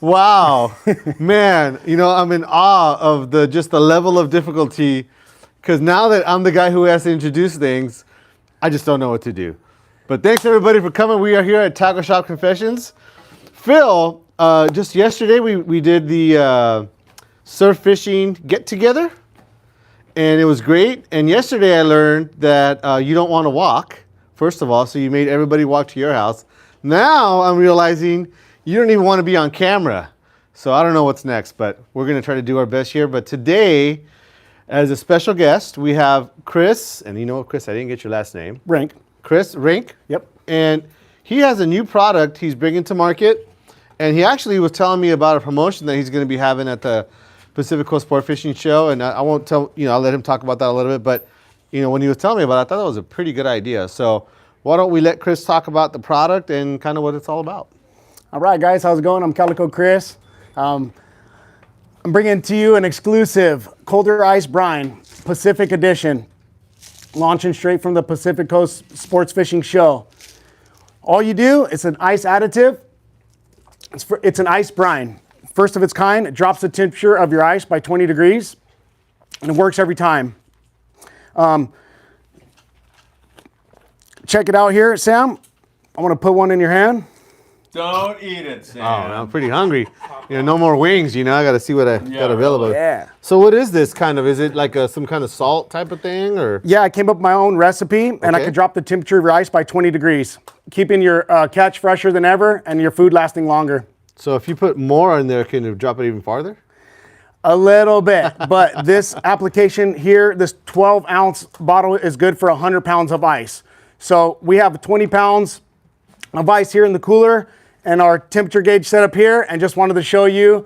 Wow, man, you know, I'm in awe of just the level of difficulty, because now that I'm the guy who has to introduce things, I just don't know what to do. But thanks everybody for coming. We are here at Tackle Shop Confessions. Phil, just yesterday we did the surf fishing get together, and it was great. And yesterday I learned that you don't want to walk, first of all, so you made everybody walk to your house. Now I'm realizing you don't even want to be on camera. So I don't know what's next, but we're going to try to do our best here. But today, as a special guest, we have Chris, and you know what, Chris, I didn't get your last name. Rink. Chris Rink. Yep. And he has a new product he's bringing to market. And he actually was telling me about a promotion that he's going to be having at the Pacific Coast Sportfishing Show. And I won't tell, you know, I'll let him talk about that a little bit. But, you know, when he was telling me about it, I thought that was a pretty good idea. So why don't we let Chris talk about the product and kind of what it's all about. All right, guys, how's it going? I'm Calico Chris. I'm bringing to you an exclusive Colder Ice Brine Pacific Edition, launching straight from the Pacific Coast Sports Fishing Show. All you do, it's an ice additive. It's an ice brine. First of its kind. It drops the temperature of your ice by 20 degrees, and it works every time. Check it out here, Sam. I want to put one in your hand. Don't eat it, Sam. Oh, I'm pretty hungry. You know, no more wings, you know, I got to see what I got available. Yeah. So what is this kind of? Is it like some kind of salt type of thing, or? Yeah, I came up with my own recipe, and I could drop the temperature of your ice by 20 degrees, keeping your catch fresher than ever and your food lasting longer. So if you put more in there, can you drop it even farther? A little bit, but this application here, this 12-ounce bottle is good for 100 pounds of ice. So we have 20 pounds of ice here in the cooler, and our temperature gauge set up here, and just wanted to show you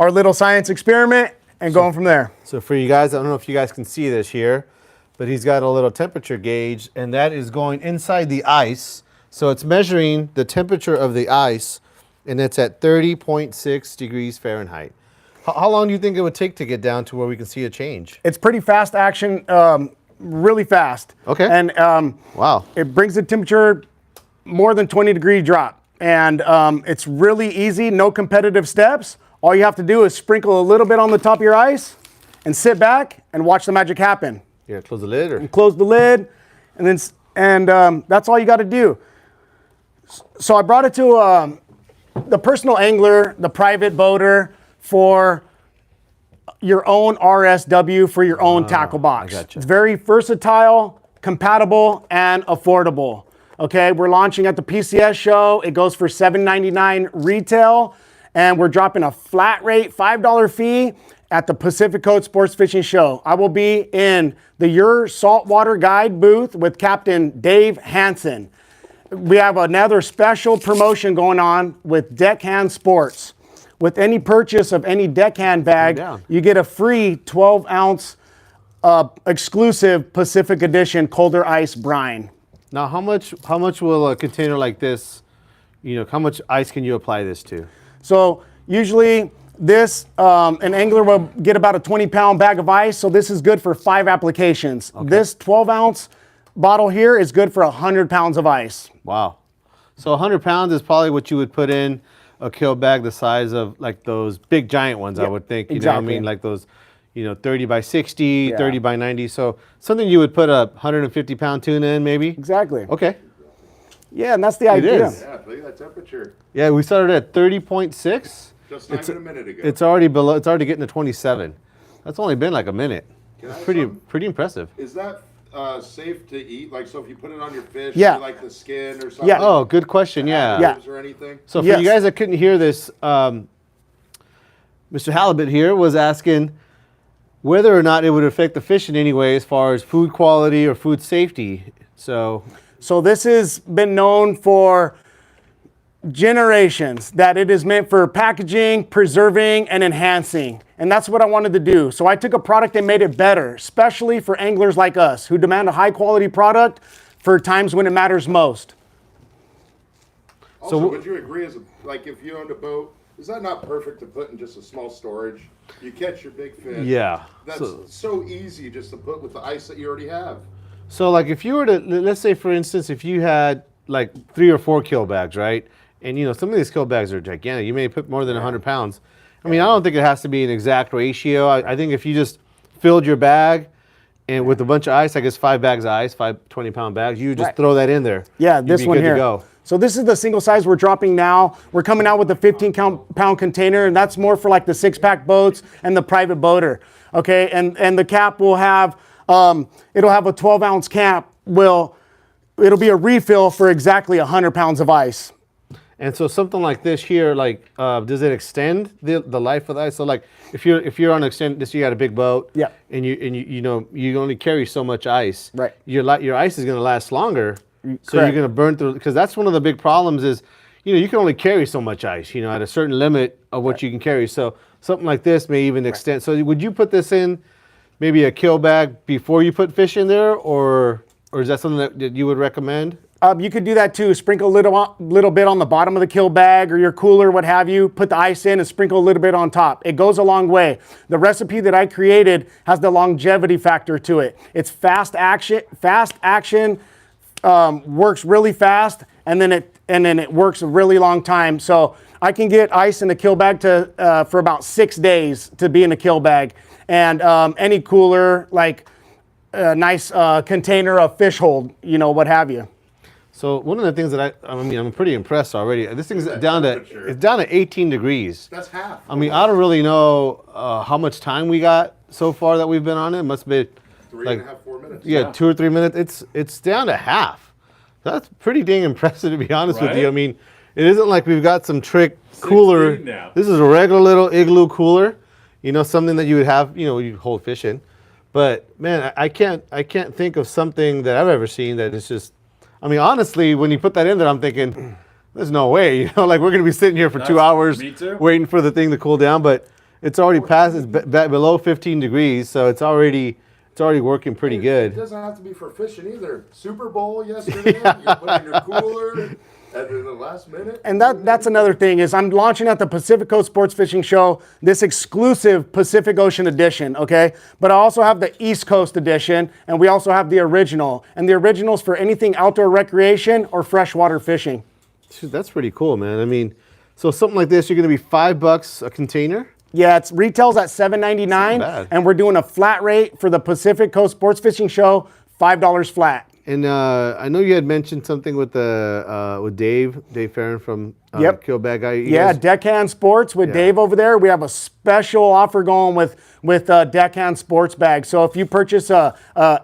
our little science experiment and going from there. So for you guys, I don't know if you guys can see this here, but he's got a little temperature gauge, and that is going inside the ice. So it's measuring the temperature of the ice, and it's at 30.6 degrees Fahrenheit. How long do you think it would take to get down to where we can see a change? It's pretty fast action, really fast. Okay. And wow. It brings the temperature more than 20 degree drop. And it's really easy, no competitive steps. All you have to do is sprinkle a little bit on the top of your ice and sit back and watch the magic happen. Here, close the lid, or? And close the lid, and then that's all you got to do. So I brought it to the personal angler, the private boater, for your own RSW, for your own tackle box. I gotcha. It's very versatile, compatible, and affordable. Okay, we're launching at the PCS show. It goes for $7.99 retail, and we're dropping a flat rate $5 fee at the Pacific Coast Sports Fishing Show. I will be in the Your Saltwater Guide booth with Captain Dave Hansen. We have another special promotion going on with Deckhand Sports. With any purchase of any Deckhand bag, you get a free 12-ounce exclusive Pacific Edition Colder Ice Brine. Now, how much will a container like this, you know, how much ice can you apply this to? So usually this, an angler will get about a 20-pound bag of ice. So this is good for 5 applications. Okay. This 12-ounce bottle here is good for 100 pounds of ice. Wow. So 100 pounds is probably what you would put in a kill bag the size of like those big giant ones, I would think. You know what I mean? Like those, you know, 30 by 60, 30 by 90. So something you would put a 150-pound tuna in, maybe? Exactly. Okay. Yeah, and that's the idea. It is. Yeah, look at that temperature. Yeah, we started at 30.6. Just not even a minute ago. It's already below. It's already getting to 27. That's only been like a minute. It's pretty impressive. Is that safe to eat? Like, so if you put it on your fish, Yeah. you like the skin or something? Yeah. Oh, good question. Yeah. Yeah. Or anything? So for you guys that couldn't hear this, Mr. Halibut here was asking whether or not it would affect the fish in any way as far as food quality or food safety. So this has been known for generations, that it is meant for packaging, preserving, and enhancing. And that's what I wanted to do. So I took a product and made it better, especially for anglers like us who demand a high quality product for times when it matters most. Also, would you agree, like if you owned a boat, is that not perfect to put in just a small storage? You catch your big fish. Yeah. That's so easy just to put with the ice that you already have. So like if you were to, let's say for instance, if you had like 3 or 4 kill bags, right? And you know, some of these kill bags are gigantic. You may put more than 100 pounds. I mean, I don't think it has to be an exact ratio. I think if you just filled your bag and with a bunch of ice, I guess 5 bags of ice, 5 20-pound bags, you just throw that in there. Yeah, this one here. To go. So this is the single size we're dropping now. We're coming out with a 15-pound container, and that's more for like the 6-pack boats and the private boater. Okay, and the cap will have, it'll have a 12-ounce cap. It'll be a refill for exactly 100 pounds of ice. And so something like this here, like, does it extend the life of the ice? So like, if you're on this, you got a big boat, yeah, and you know you only carry so much ice, right? Your ice is going to last longer, so Correct. you're going to burn through, because that's one of the big problems is, you know, you can only carry so much ice, you know, at a certain limit of what you can carry. So something like this may even extend. So would you put this in maybe a kill bag before you put fish in there, or is that something that you would recommend? You could do that too. Sprinkle a little bit on the bottom of the kill bag or your cooler, what have you. Put the ice in and sprinkle a little bit on top. It goes a long way. The recipe that I created has the longevity factor to it. It's fast action. Fast action works really fast, and then it works a really long time. So I can get ice in a kill bag for about 6 days to be in a kill bag, and any cooler, like a nice container of fish hold, you know, what have you. So one of the things that I'm pretty impressed already. This thing's down to 18 degrees. That's half. I mean, I don't really know how much time we got so far that we've been on it. It must be 3.5, 4 minutes. Yeah, 2 or 3 minutes. It's down to half. That's pretty dang impressive, to be honest with you. I mean, it isn't like we've got some trick cooler. This is a regular little igloo cooler. You know, something that you would have, you know, you hold fish in. But man, I can't think of something that I've ever seen that is just. I mean, honestly, when you put that in there, I'm thinking, there's no way. You know, like we're going to be sitting here for 2 hours waiting for the thing to cool down. But it's already past. It's below 15 degrees, so it's already working pretty good. It doesn't have to be for fishing either. Super Bowl yesterday, you put in your cooler at the last minute. And that's another thing is I'm launching at the Pacific Coast Sports Fishing Show this exclusive Pacific Ocean edition, okay? But I also have the East Coast edition, and we also have the original. And the original's for anything outdoor recreation or freshwater fishing. Dude, that's pretty cool, man. I mean, so something like this, you're going to be $5 a container? Yeah, it's retails at $7.99, and we're doing a flat rate for the Pacific Coast Sports Fishing Show, $5 flat. And I know you had mentioned something with Dave Farron from Kill Bag Guy. Yeah, Deckhand Sports with Dave over there. We have a special offer going with Deckhand Sports bag. So if you purchase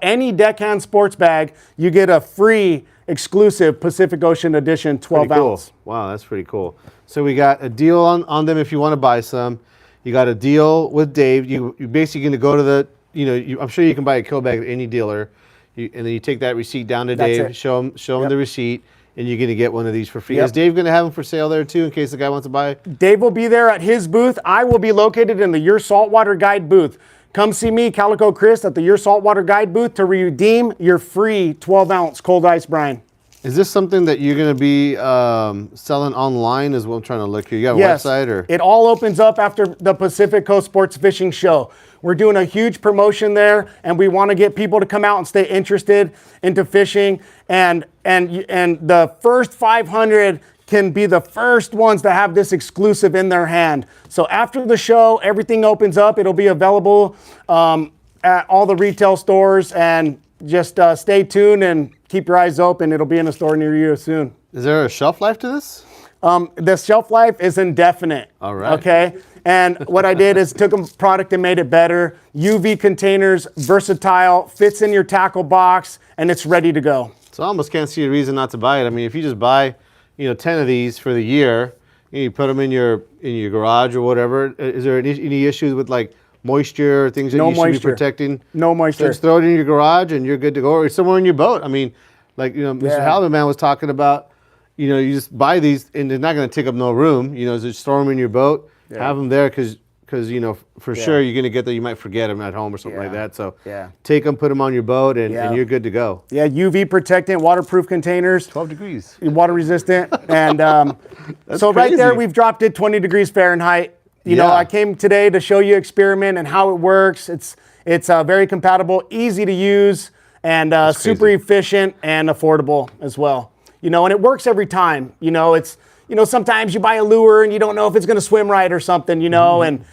any Deckhand Sports bag, you get a free exclusive Pacific Ocean Edition 12 ounce. Cool. Wow, that's pretty cool. So we got a deal on them if you want to buy some. You got a deal with Dave. You're basically going to go to the, I'm sure you can buy a kill bag at any dealer. And then you take that receipt down to Dave, show him the receipt, and you're going to get one of these for free. Is Dave going to have them for sale there too, in case the guy wants to buy? Dave will be there at his booth. I will be located in the Your Saltwater Guide booth. Come see me, Calico Chris, at the Your Saltwater Guide booth to redeem your free 12-ounce cold ice brine. Is this something that you're going to be selling online as well? I'm trying to look here. You got a website? Or? It all opens up after the Pacific Coast Sports Fishing Show. We're doing a huge promotion there, and we want to get people to come out and stay interested into fishing. And the first 500 can be the first ones to have this exclusive in their hand. So after the show, everything opens up. It'll be available at all the retail stores, and just stay tuned and keep your eyes open. It'll be in a store near you soon. Is there a shelf life to this? The shelf life is indefinite. All right. Okay. And what I did is took a product and made it better. UV containers, versatile, fits in your tackle box, and it's ready to go. So I almost can't see a reason not to buy it. I mean, if you just buy, 10 of these for the year, you put them in your garage or whatever. Is there any issues with like moisture or things that you should be protecting? No moisture. So just throw it in your garage and you're good to go, or somewhere in your boat. I mean, like Mr. Haldeman was talking about. You just buy these and they're not going to take up no room. Just store them in your boat, have them there because for sure you're going to get there. You might forget them at home or something like that. So take them, put them on your boat, and you're good to go. Yeah, UV protectant, waterproof containers. 12 degrees. Water resistant. And so crazy. Right there, we've dropped it 20 degrees Fahrenheit. I came today to show you experiment and how it works. It's very compatible, easy to use, and super efficient and affordable as well. And it works every time. It's sometimes you buy a lure and you don't know if it's going to swim right or something, and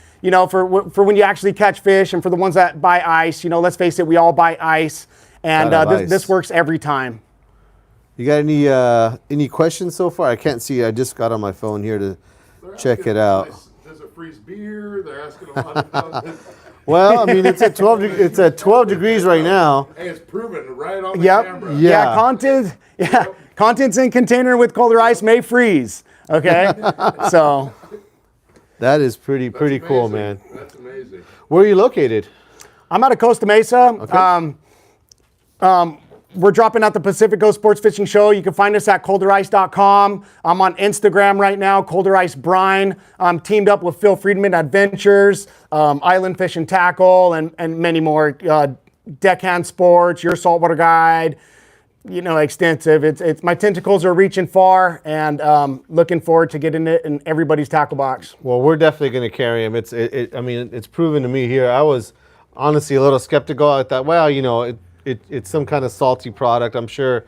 for when you actually catch fish, and for the ones that buy ice, let's face it, we all buy ice, and this works every time. You got any questions so far? I can't see. I just got on my phone here to check it out. Does it freeze beer? They're asking a lot about it. Well, I mean, it's at 12. It's at 12 degrees right now. Hey, it's proven right on the camera. Yeah. Contents in container with colder ice may freeze. Okay, so that is pretty cool, man. That's amazing. Where are you located? I'm out of Costa Mesa. Okay. We're dropping out the Pacific Coast Sports Fishing Show. You can find us at colderice.com. I'm on Instagram right now, Colder Ice Brine. I'm teamed up with Phil Frieman Adventures, Island Fishing Tqckle, and many more. Deckhand Sports, Your Saltwater Guide, extensive. It's my tentacles are reaching far, and looking forward to getting it in everybody's tackle box. Well, we're definitely going to carry them. It's proven to me here. I was honestly a little skeptical. I thought, well, it's some kind of salty product. I'm sure,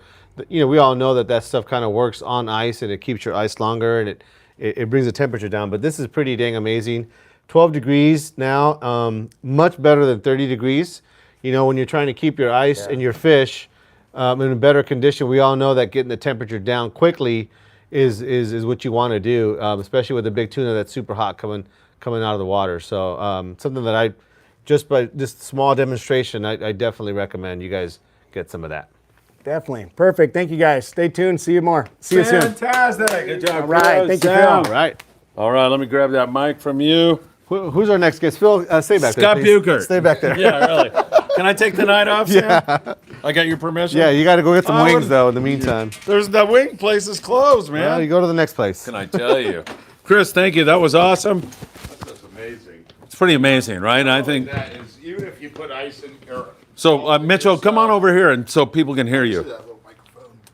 we all know that stuff kind of works on ice and it keeps your ice longer and it brings the temperature down. But this is pretty dang amazing. 12 degrees now, much better than 30 degrees. When you're trying to keep your ice and your fish in a better condition, we all know that getting the temperature down quickly is what you want to do, especially with the big tuna that's super hot coming out of the water. So something that just by this small demonstration, I definitely recommend you guys get some of that. Definitely. Perfect. Thank you, guys. Stay tuned. See you more. See you soon. Fantastic. Good job. All right. Thank you, Phil. All right. All right, let me grab that mic from you. Who's our next guest? Phil, stay back there. Scott please. Buchert. Stay back there. Yeah, really. Can I take the night off, Sam? I got your permission? Yeah, you got to go get some Oh, wings, though, in the meantime. The wing place is closed, man. Well, you go to the next place. Can I tell you? Chris, thank you. That was awesome. That's amazing. It's pretty amazing, right? I think. That is, even if you put ice in, So, Mitchell, come on over here and so people can hear you.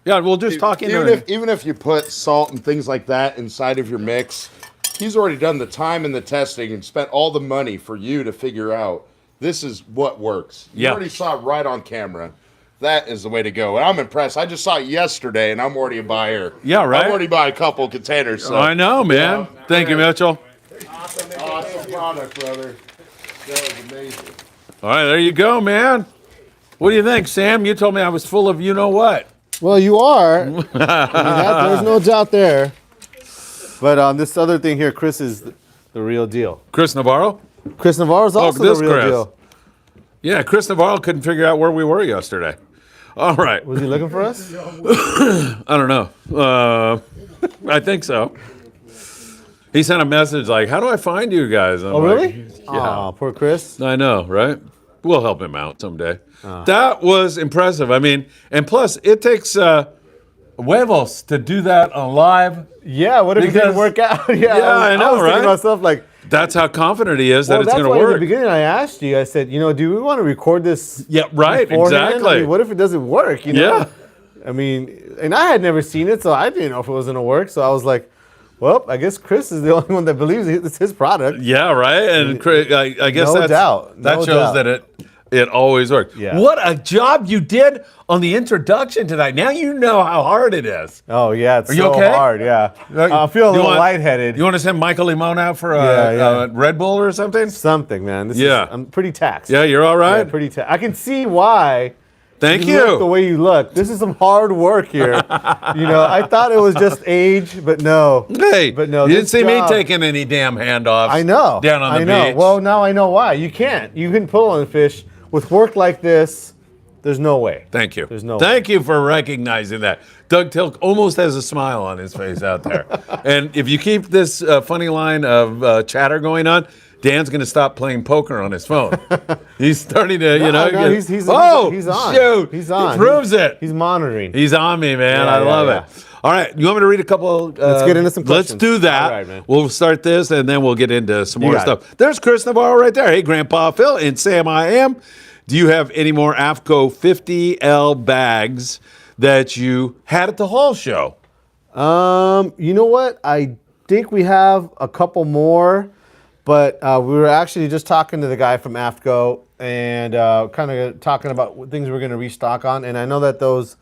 Yeah, we'll just talk into it. even if you put salt and things like that inside of your mix, he's already done the time and the testing and spent all the money for you to figure out this is what works. You Yeah. already saw it right on camera. That is the way to go. And I'm impressed. I just saw it yesterday, and I'm already a buyer. Yeah, right? I'm already buying a couple containers. So. I know, man. Thank you, Mitchell. Awesome product, brother. That was amazing. All right, there you go, man. What do you think, Sam? You told me I was full of you-know-what. Well, you are. I mean, there's no doubt there. But this other thing here, Chris is the real deal. Chris Navarro? Chris Navarro's also this the real Chris. deal. Yeah, Chris Navarro couldn't figure out where we were yesterday. All right. Was he looking for us? I don't know. I think so. He sent a message like, how do I find you guys? I'm Oh, really? Yeah. Aw, poor Chris. I know, right? We'll help him out someday. That was impressive. I mean, and plus, it takes huevos to do that on live. Yeah, what if it didn't work out? I know, I was right? thinking to myself, like, That's how confident he is that it's going to that's why work. at the beginning I asked you, I said, do we want to record this? Yeah, right, beforehand? exactly. I mean, what if it doesn't work? Yeah. I mean, and I had never seen it, so I didn't know if it was going to work. So I was like, well, I guess Chris is the only one that believes it's his product. Yeah, right. And I guess No doubt. that No shows doubt. that it always works. Yeah. What a job you did on the introduction tonight. Now you know how hard it is. Oh, yeah, it's Are you so okay? hard, yeah. I feel a little lightheaded. You want to send Michael Limon out for Yeah. a Red Bull or something? Something, man. Yeah. I'm pretty taxed. Yeah, you're all right? Yeah, pretty taxed. I can see why. Thank You look the you. way you look. This is some hard work here. I thought it was just age, but no. Hey, But no, you didn't this see me job- taking any damn handoffs. I know. Down on the I know. beach. Well, now I know why. You can't. You can pull on fish with work like this. There's no way. Thank you. There's no Thank you for recognizing that. Doug Tilk almost has a smile on his face out there. And if you keep this funny line of chatter going on, Dan's going to stop playing poker on his phone. He's starting to, he's on. Shoot. He's on. He proves it. He's monitoring. He's on me, man. Yeah, I love yeah. it. All right. You want me to read a couple? Let's get into some Let's questions. do that. All right, man. We'll start this, and then we'll get into some more got stuff. There's Chris Navarro right there. Hey, Grandpa Phil and Sam I am. Do you have any more AFCO 50L bags that you had at the Hall show? You know what? I think we have a couple more, but we were actually just talking to the guy from AFCO and kind of talking about things we're going to restock on. And I know that those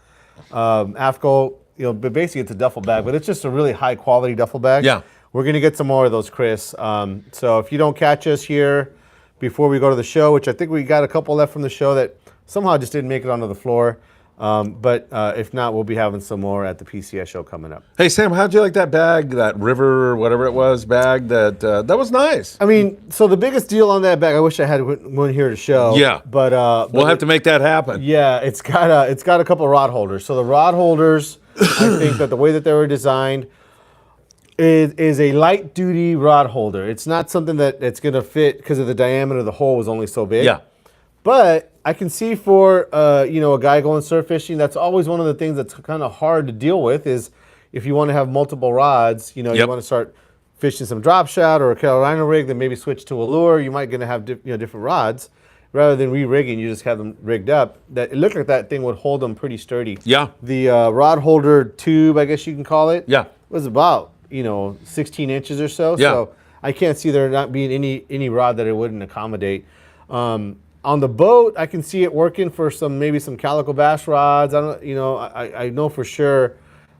AFCO, but basically it's a duffel bag, but it's just a really high quality duffel bag. Yeah. We're gonna get some more of those, Chris. So if you don't catch us here before we go to the show, which I think we got a couple left from the show that somehow just didn't make it onto the floor. But if not, we'll be having some more at the PCS show coming up. Hey, Sam, how'd you like that bag, that river, whatever it was, bag? That was nice. I mean, so the biggest deal on that bag, I wish I had one here to show. Yeah. But We'll have to make that happen. yeah, it's got a couple of rod holders. So the rod holders, I think that the way that they were designed is a light duty rod holder. It's not something that's going to fit because of the diameter of the hole was only so big. Yeah. But I can see for a guy going surf fishing, that's always one of the things that's kind of hard to deal with is if you want to have multiple rods, you Yep. want to start fishing some drop shot or a Carolina rig, then maybe switch to a lure. You might going to have different rods rather than re-rigging. You just have them rigged up. That it looked like that thing would hold them pretty sturdy. Yeah. The rod holder tube, I guess you can call it. Yeah. Was about 16 inches or so. Yeah. So I can't see there not being any rod that it wouldn't accommodate. On the boat, I can see it working for maybe some calico bass rods. I know for sure.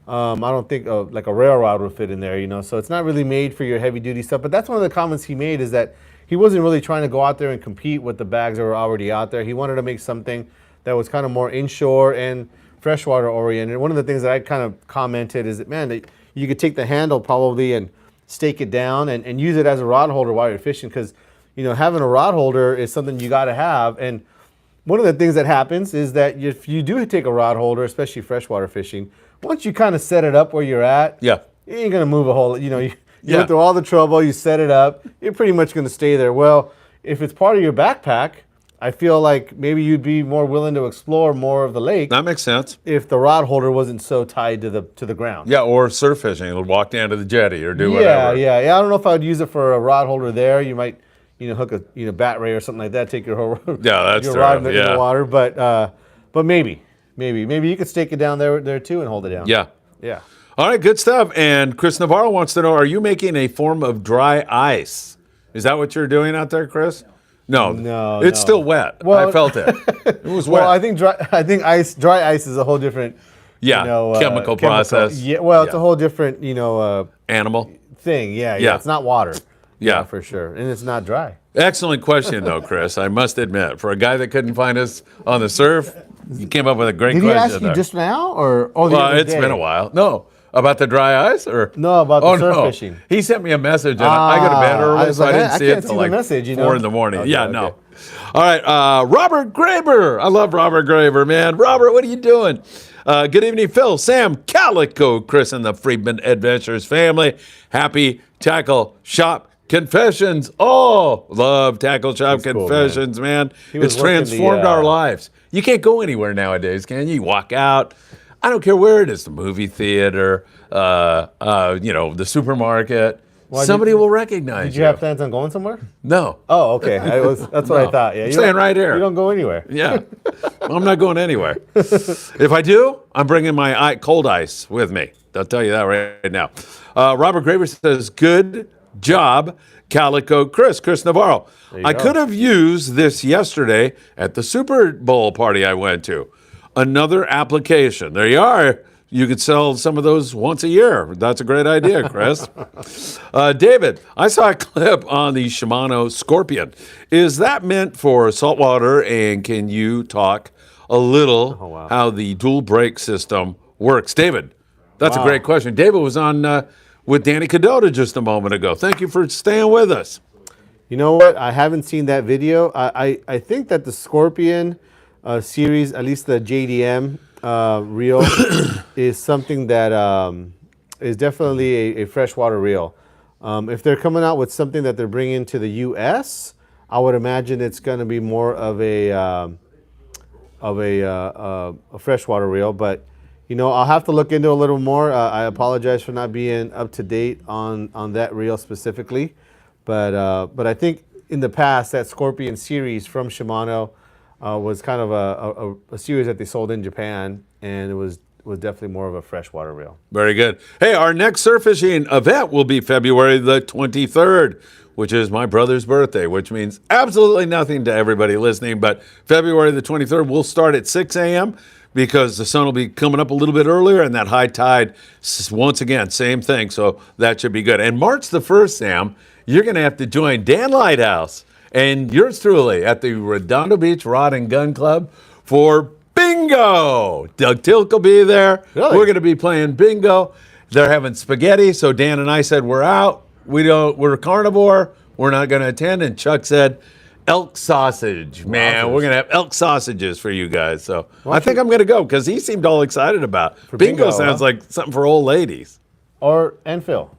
I don't think like a rail rod would fit in there. So it's not really made for your heavy duty stuff. But that's one of the comments he made is that he wasn't really trying to go out there and compete with the bags that were already out there. He wanted to make something that was kind of more inshore and freshwater oriented. One of the things that I kind of commented is that, man, you could take the handle probably and stake it down and use it as a rod holder while you're fishing because having a rod holder is something you got to have. And one of the things that happens is that if you do take a rod holder, especially freshwater fishing, once you kind of set it up where you're at, Yeah. you ain't going to move a whole, you Yeah. went through all the trouble, you set it up, you're pretty much going to stay there. Well, if it's part of your backpack, I feel like maybe you'd be more willing to explore more of the lake That makes sense. if the rod holder wasn't so tied to the ground. Yeah, or surf fishing. It'll walk down to the jetty or do Yeah, whatever. yeah. I don't know if I would use it for a rod holder there. You might, hook a bat ray or something like that. Take your whole that's your true, rod in the yeah. water, but maybe you could stake it down there too and hold it down. Yeah. Yeah. All right, good stuff. And Chris Navarro wants to know, are you making a form of dry ice? Is that what you're doing out there, Chris? No. No, It's no. still wet. Well- I felt it. It was wet. Well, I think dry ice is a whole different chemical process. Yeah. Well, it's Yeah. a whole different Animal. thing. Yeah. Yeah. It's not water. Yeah. For sure, and it's not dry. Excellent question, though, Chris. I must admit, for a guy that couldn't find us on the surf, you came up with a great Did he question ask there. you just now, or the Well, other it's day? been a while. No, about the dry ice, or No, about the oh surf no, fishing. he sent me a message, and I go to bed I early, was so like, I didn't I see can't it see till the like message, 4 in the morning. Okay, yeah, okay. no. All right, Robert Graber. I love Robert Graber, man. Robert, what are you doing? Good evening, Phil, Sam, Calico, Chris, and the Friedman Adventures family. Happy Tackle Shop Confessions. Oh, love Tackle Shop That's cool, Confessions, man. was It's working transformed the, our lives. You can't go anywhere nowadays, can you? You walk out. I don't care where it is, the movie theater, the supermarket. Somebody will recognize Did you have plans on going somewhere? No. Oh, okay. That's what I thought. Yeah, I'm staying right here. You don't go anywhere. Yeah. I'm not going anywhere. If I do, I'm bringing my cold ice with me. I'll tell you that right now. Robert Graver says, good job, Calico Chris Navarro. I go. could have used this yesterday at the Super Bowl party I went to. Another application. There you are. You could sell some of those once a year. That's a great idea, Chris. David, I saw a clip on the Shimano Scorpion. Is that meant for saltwater? And can you talk a little how the dual brake system works? David, that's a great question. David was on with Danny Kadota just a moment ago. Thank you for staying with us. You know what? I haven't seen that video. I think that the Scorpion series, at least the JDM reel, is something that is definitely a freshwater reel. If they're coming out with something that they're bringing to the U.S., I would imagine it's going to be more of a freshwater reel. But I'll have to look into a little more. I apologize for not being up to date on that reel specifically. But I think in the past that Scorpion series from Shimano was kind of a series that they sold in Japan, and it was definitely more of a freshwater reel. Very good. Hey, our next surf fishing event will be February the 23rd, which is my brother's birthday, which means absolutely nothing to everybody listening. But February the 23rd, we'll start at 6 a.m. because the sun will be coming up a little bit earlier, and that high tide, once again, same thing. So that should be good. And March the 1st, Sam, you're going to have to join Dan Lighthouse and yours truly at the Redondo Beach Rod and Gun Club for bingo. Doug Tilk will be there. Really? We're going to be playing bingo. They're having spaghetti, so Dan and I said we're out. We're carnivore. We're not going to attend. And Chuck said, elk sausage, man. Wowzers. We're going to have elk sausages for you guys. So I think I'm going to go because he seemed all excited about it. Bingo bingo, sounds huh? like something for old ladies. And Phil.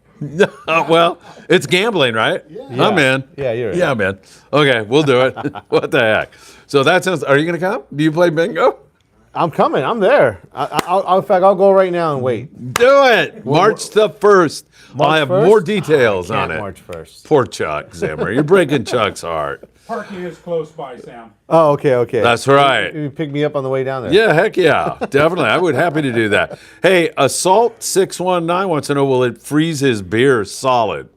Well, it's gambling, right? Yeah. I'm in. Yeah, you're in. Yeah, man. Okay, we'll do it. What the heck? So that sounds, are you going to come? Do you play bingo? I'm coming. I'm there. In fact, I'll go right now and wait. Do it. March the 1st. I'll have 1st? more details on it. March 1st. Poor Chuck Zimmer. You're breaking Chuck's heart. Parking is close by, Sam. Oh, okay. That's right. You pick me up on the way down there. Yeah, heck yeah. Definitely. I would happy to do that. Hey, Assault 619 wants to know, will it freeze his beer solid?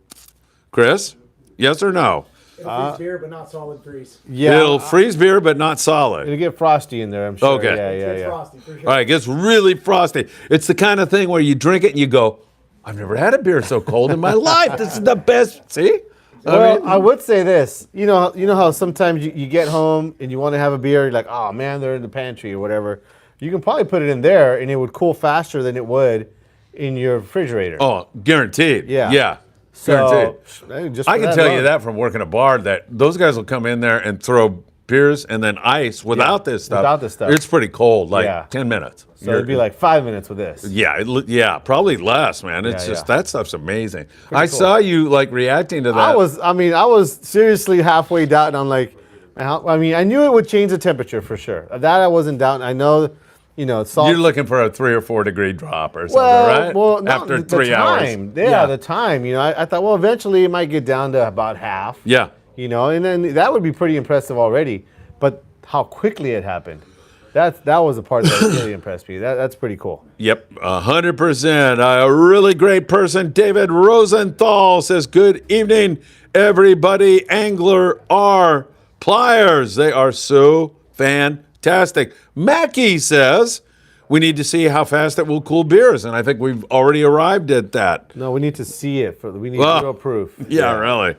Chris, yes or no? It'll freeze beer, but not solid freeze. Yeah. It'll freeze beer, but not solid. It'll get frosty in there, I'm sure. Okay. Yeah. Frosty, for sure. All right, it gets really frosty. It's the kind of thing where you drink it and you go, I've never had a beer so cold in my life. This is the best. See? Well, I would say this. You know how sometimes you get home and you want to have a beer. You're like, oh man, they're in the pantry or whatever. You can probably put it in there and it would cool faster than it would in your refrigerator. Oh, guaranteed. Yeah. Yeah. so Guaranteed. just I for can that tell you alone. that from working a bar that those guys will come in there and throw beers and then ice without this stuff. without this stuff. It's pretty cold, like Yeah. 10 minutes. So it'd be like 5 minutes with this. Yeah, probably less, man. It's Yeah, just yeah. that stuff's amazing. I cool. saw you like reacting to that. I was seriously halfway doubting. I'm like, I knew it would change the temperature for sure. That I wasn't doubting. I know, salt. You're looking for a 3 or 4 degree drop or something, right? no, After the 3 hours. time. Yeah, the time. I thought, well, eventually it might get down to about half. Yeah. And then that would be pretty impressive already. But how quickly it happened. That was the part that really impressed me. That's pretty cool. Yep, 100%. A really great person, David Rosenthal, says, good evening, everybody. Angler R pliers. They are so fantastic. Mackie says, we need to see how fast it will cool beers. And I think we've already arrived at that. No, we need to see it. We need Well, real proof. Yeah, really.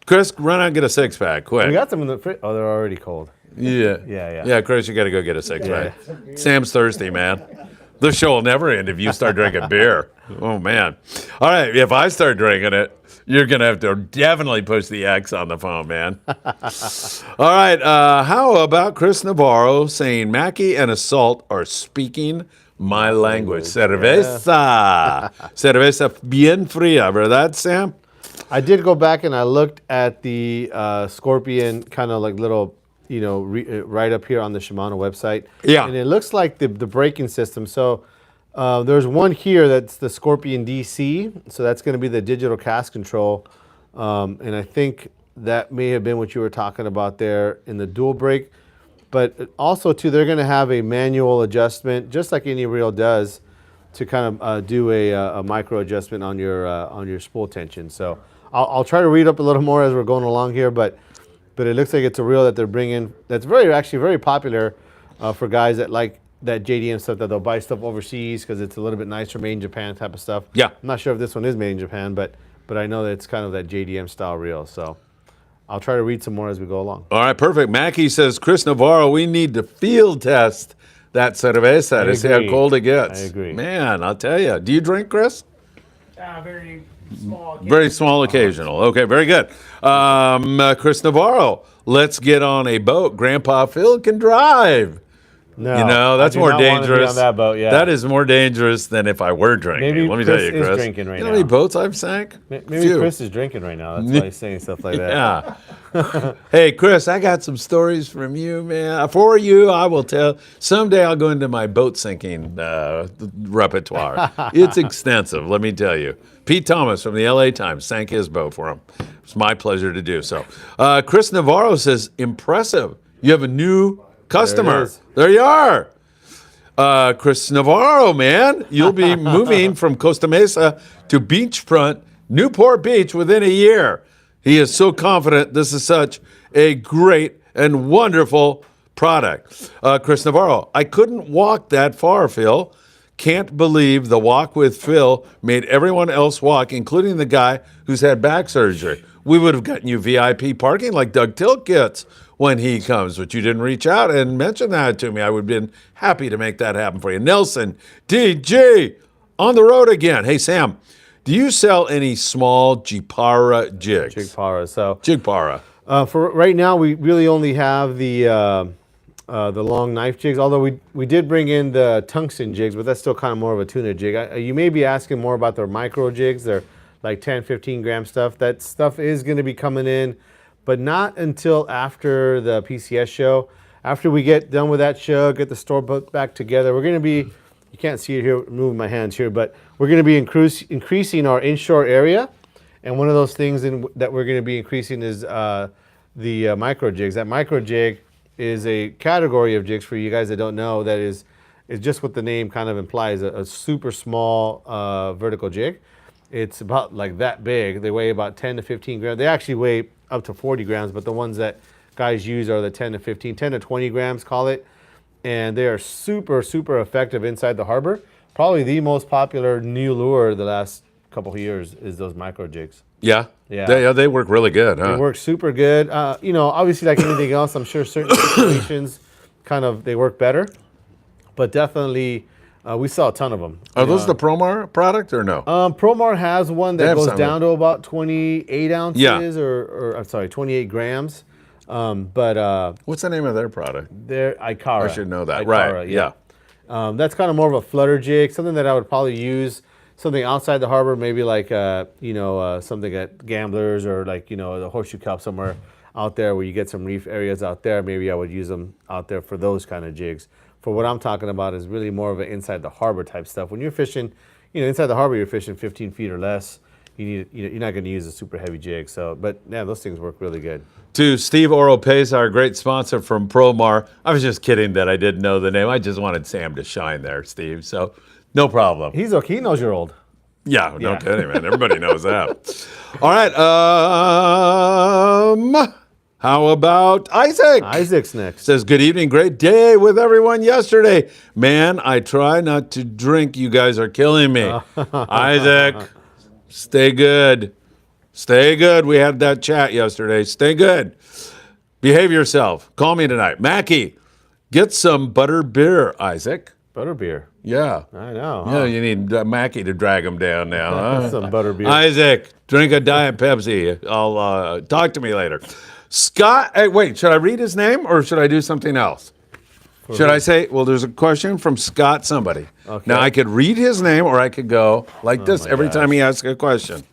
Chris, run out and get a 6-pack, quick. We got them in the fridge. Oh, they're already cold. Yeah. Yeah. Yeah, Chris, you got to go get a 6-pack. Sam's thirsty, man. The show will never end if you start drinking beer. Oh, man. All right, if I start drinking it, you're going to have to definitely push the X on the phone, man. All right, how about Chris Navarro saying Mackie and Assault are speaking my language? Cerveza. Cerveza bien fría, ¿verdad, Sam? I did go back and I looked at the Scorpion kind of like little, right up here on the Shimano website. Yeah. And it looks like the braking system. So there's one here that's the Scorpion DC. So that's going to be the digital cast control. And I think that may have been what you were talking about there in the dual brake. But also, too, they're going to have a manual adjustment, just like any reel does, to kind of do a micro adjustment on your spool tension. So I'll try to read up a little more as we're going along here, but it looks like it's a reel that they're bringing that's actually very popular for guys that like that JDM stuff, that they'll buy stuff overseas because it's a little bit nicer, made in Japan type of stuff. Yeah. I'm not sure if this one is made in Japan, but I know that it's kind of that JDM style reel. So I'll try to read some more as we go along. All right, perfect. Mackie says, Chris Navarro, we need to field test that cerveza to see how agree. cold it gets. I agree. Man, I'll tell you. Do you drink, Chris? Very small. Very small occasional. Okay, very good. Chris Navarro, let's get on a boat. Grandpa Phil can drive. No, That's I do more not wanna be dangerous. on that boat, yeah. That is more dangerous than if I were drinking. Maybe Let me tell you, Chris is Chris. drinking right you know how many now. boats I've sank? Maybe Few. Chris is drinking right now. That's why he's saying stuff like that. Yeah. Hey, Chris, I got some stories from you, man. For you, I will tell. Someday I'll go into my boat sinking repertoire. It's extensive, let me tell you. Pete Thomas from the LA Times sank his boat for him. It's my pleasure to do so. Chris Navarro says, impressive. You have a new customer. is. There you are. Chris Navarro, man, you'll be moving from Costa Mesa to beachfront Newport Beach within a year. He is so confident this is such a great and wonderful product. Chris Navarro, I couldn't walk that far, Phil. Can't believe the walk with Phil made everyone else walk, including the guy who's had back surgery. We would have gotten you VIP parking like Doug Tilk gets when he comes, but you didn't reach out and mention that to me. I would have been happy to make that happen for you. Nelson, DG, on the road again. Hey, Sam, do you sell any small Jigpara jigs? Jigpara. So Jigpara. for right now, we really only have the long knife jigs, although we did bring in the tungsten jigs, but that's still kind of more of a tuna jig. You may be asking more about their micro jigs. They're like 10, 15 gram stuff. That stuff is going to be coming in, but not until after the PCS show. After we get done with that show, get the store put back together, we're going to be, you can't see it here, moving my hands here, but we're going to be increasing our inshore area. And one of those things that we're going to be increasing is the micro jigs. That micro jig is a category of jigs, for you guys that don't know, that is just what the name kind of implies, a super small vertical jig. It's about like that big. They weigh about 10 to 15 grams. They actually weigh up to 40 grams, but the ones that guys use are the 10 to 15, 10 to 20 grams, call it. And they are super, super effective inside the harbor. Probably the most popular new lure the last couple of years is those micro jigs. Yeah? Yeah. They work really good, huh? They work super good. Obviously, like anything else, I'm sure certain situations they work better. But definitely, we saw a ton of them. Are those the Promar product or no? Promar has one They that have goes some. down to about 28 ounces, Yeah. or I'm sorry, 28 grams. But What's the name of their product? they're Ikara. I should know that. Ikara, Right, yeah. That's kind of more of a flutter jig, something that I would probably use something outside the harbor, maybe like something at Gamblers, or like the Horseshoe Cup somewhere out there where you get some reef areas out there. Maybe I would use them out there for those kind of jigs. For what I'm talking about is really more of an inside the harbor type stuff. When you're fishing, inside the harbor, you're fishing 15 feet or less. You're not going to use a super heavy jig. So, but yeah, those things work really good. To Steve Oropesa, our great sponsor from Promar. I was just kidding that I didn't know the name. I just wanted Sam to shine there, Steve. So no problem. He's okay. He knows you're old. Yeah, no Yeah. kidding, man. Everybody knows that. All right. How about Isaac? Isaac's next. Says, good evening. Great day with everyone yesterday. Man, I try not to drink. You guys are killing me. Isaac, stay good. Stay good. We had that chat yesterday. Stay good. Behave yourself. Call me tonight. Mackie, get some butter beer, Isaac. Butterbeer. Yeah. I know. Yeah, you need Mackie to drag him down now. Huh? Some butterbeer. Isaac, drink a Diet Pepsi. I'll talk to me later. Scott, hey, wait, should I read his name or should I do something else? Should I say, well, there's a question from Scott somebody. Okay. Now, I could read his name or I could go like this every gosh. time he asks a question.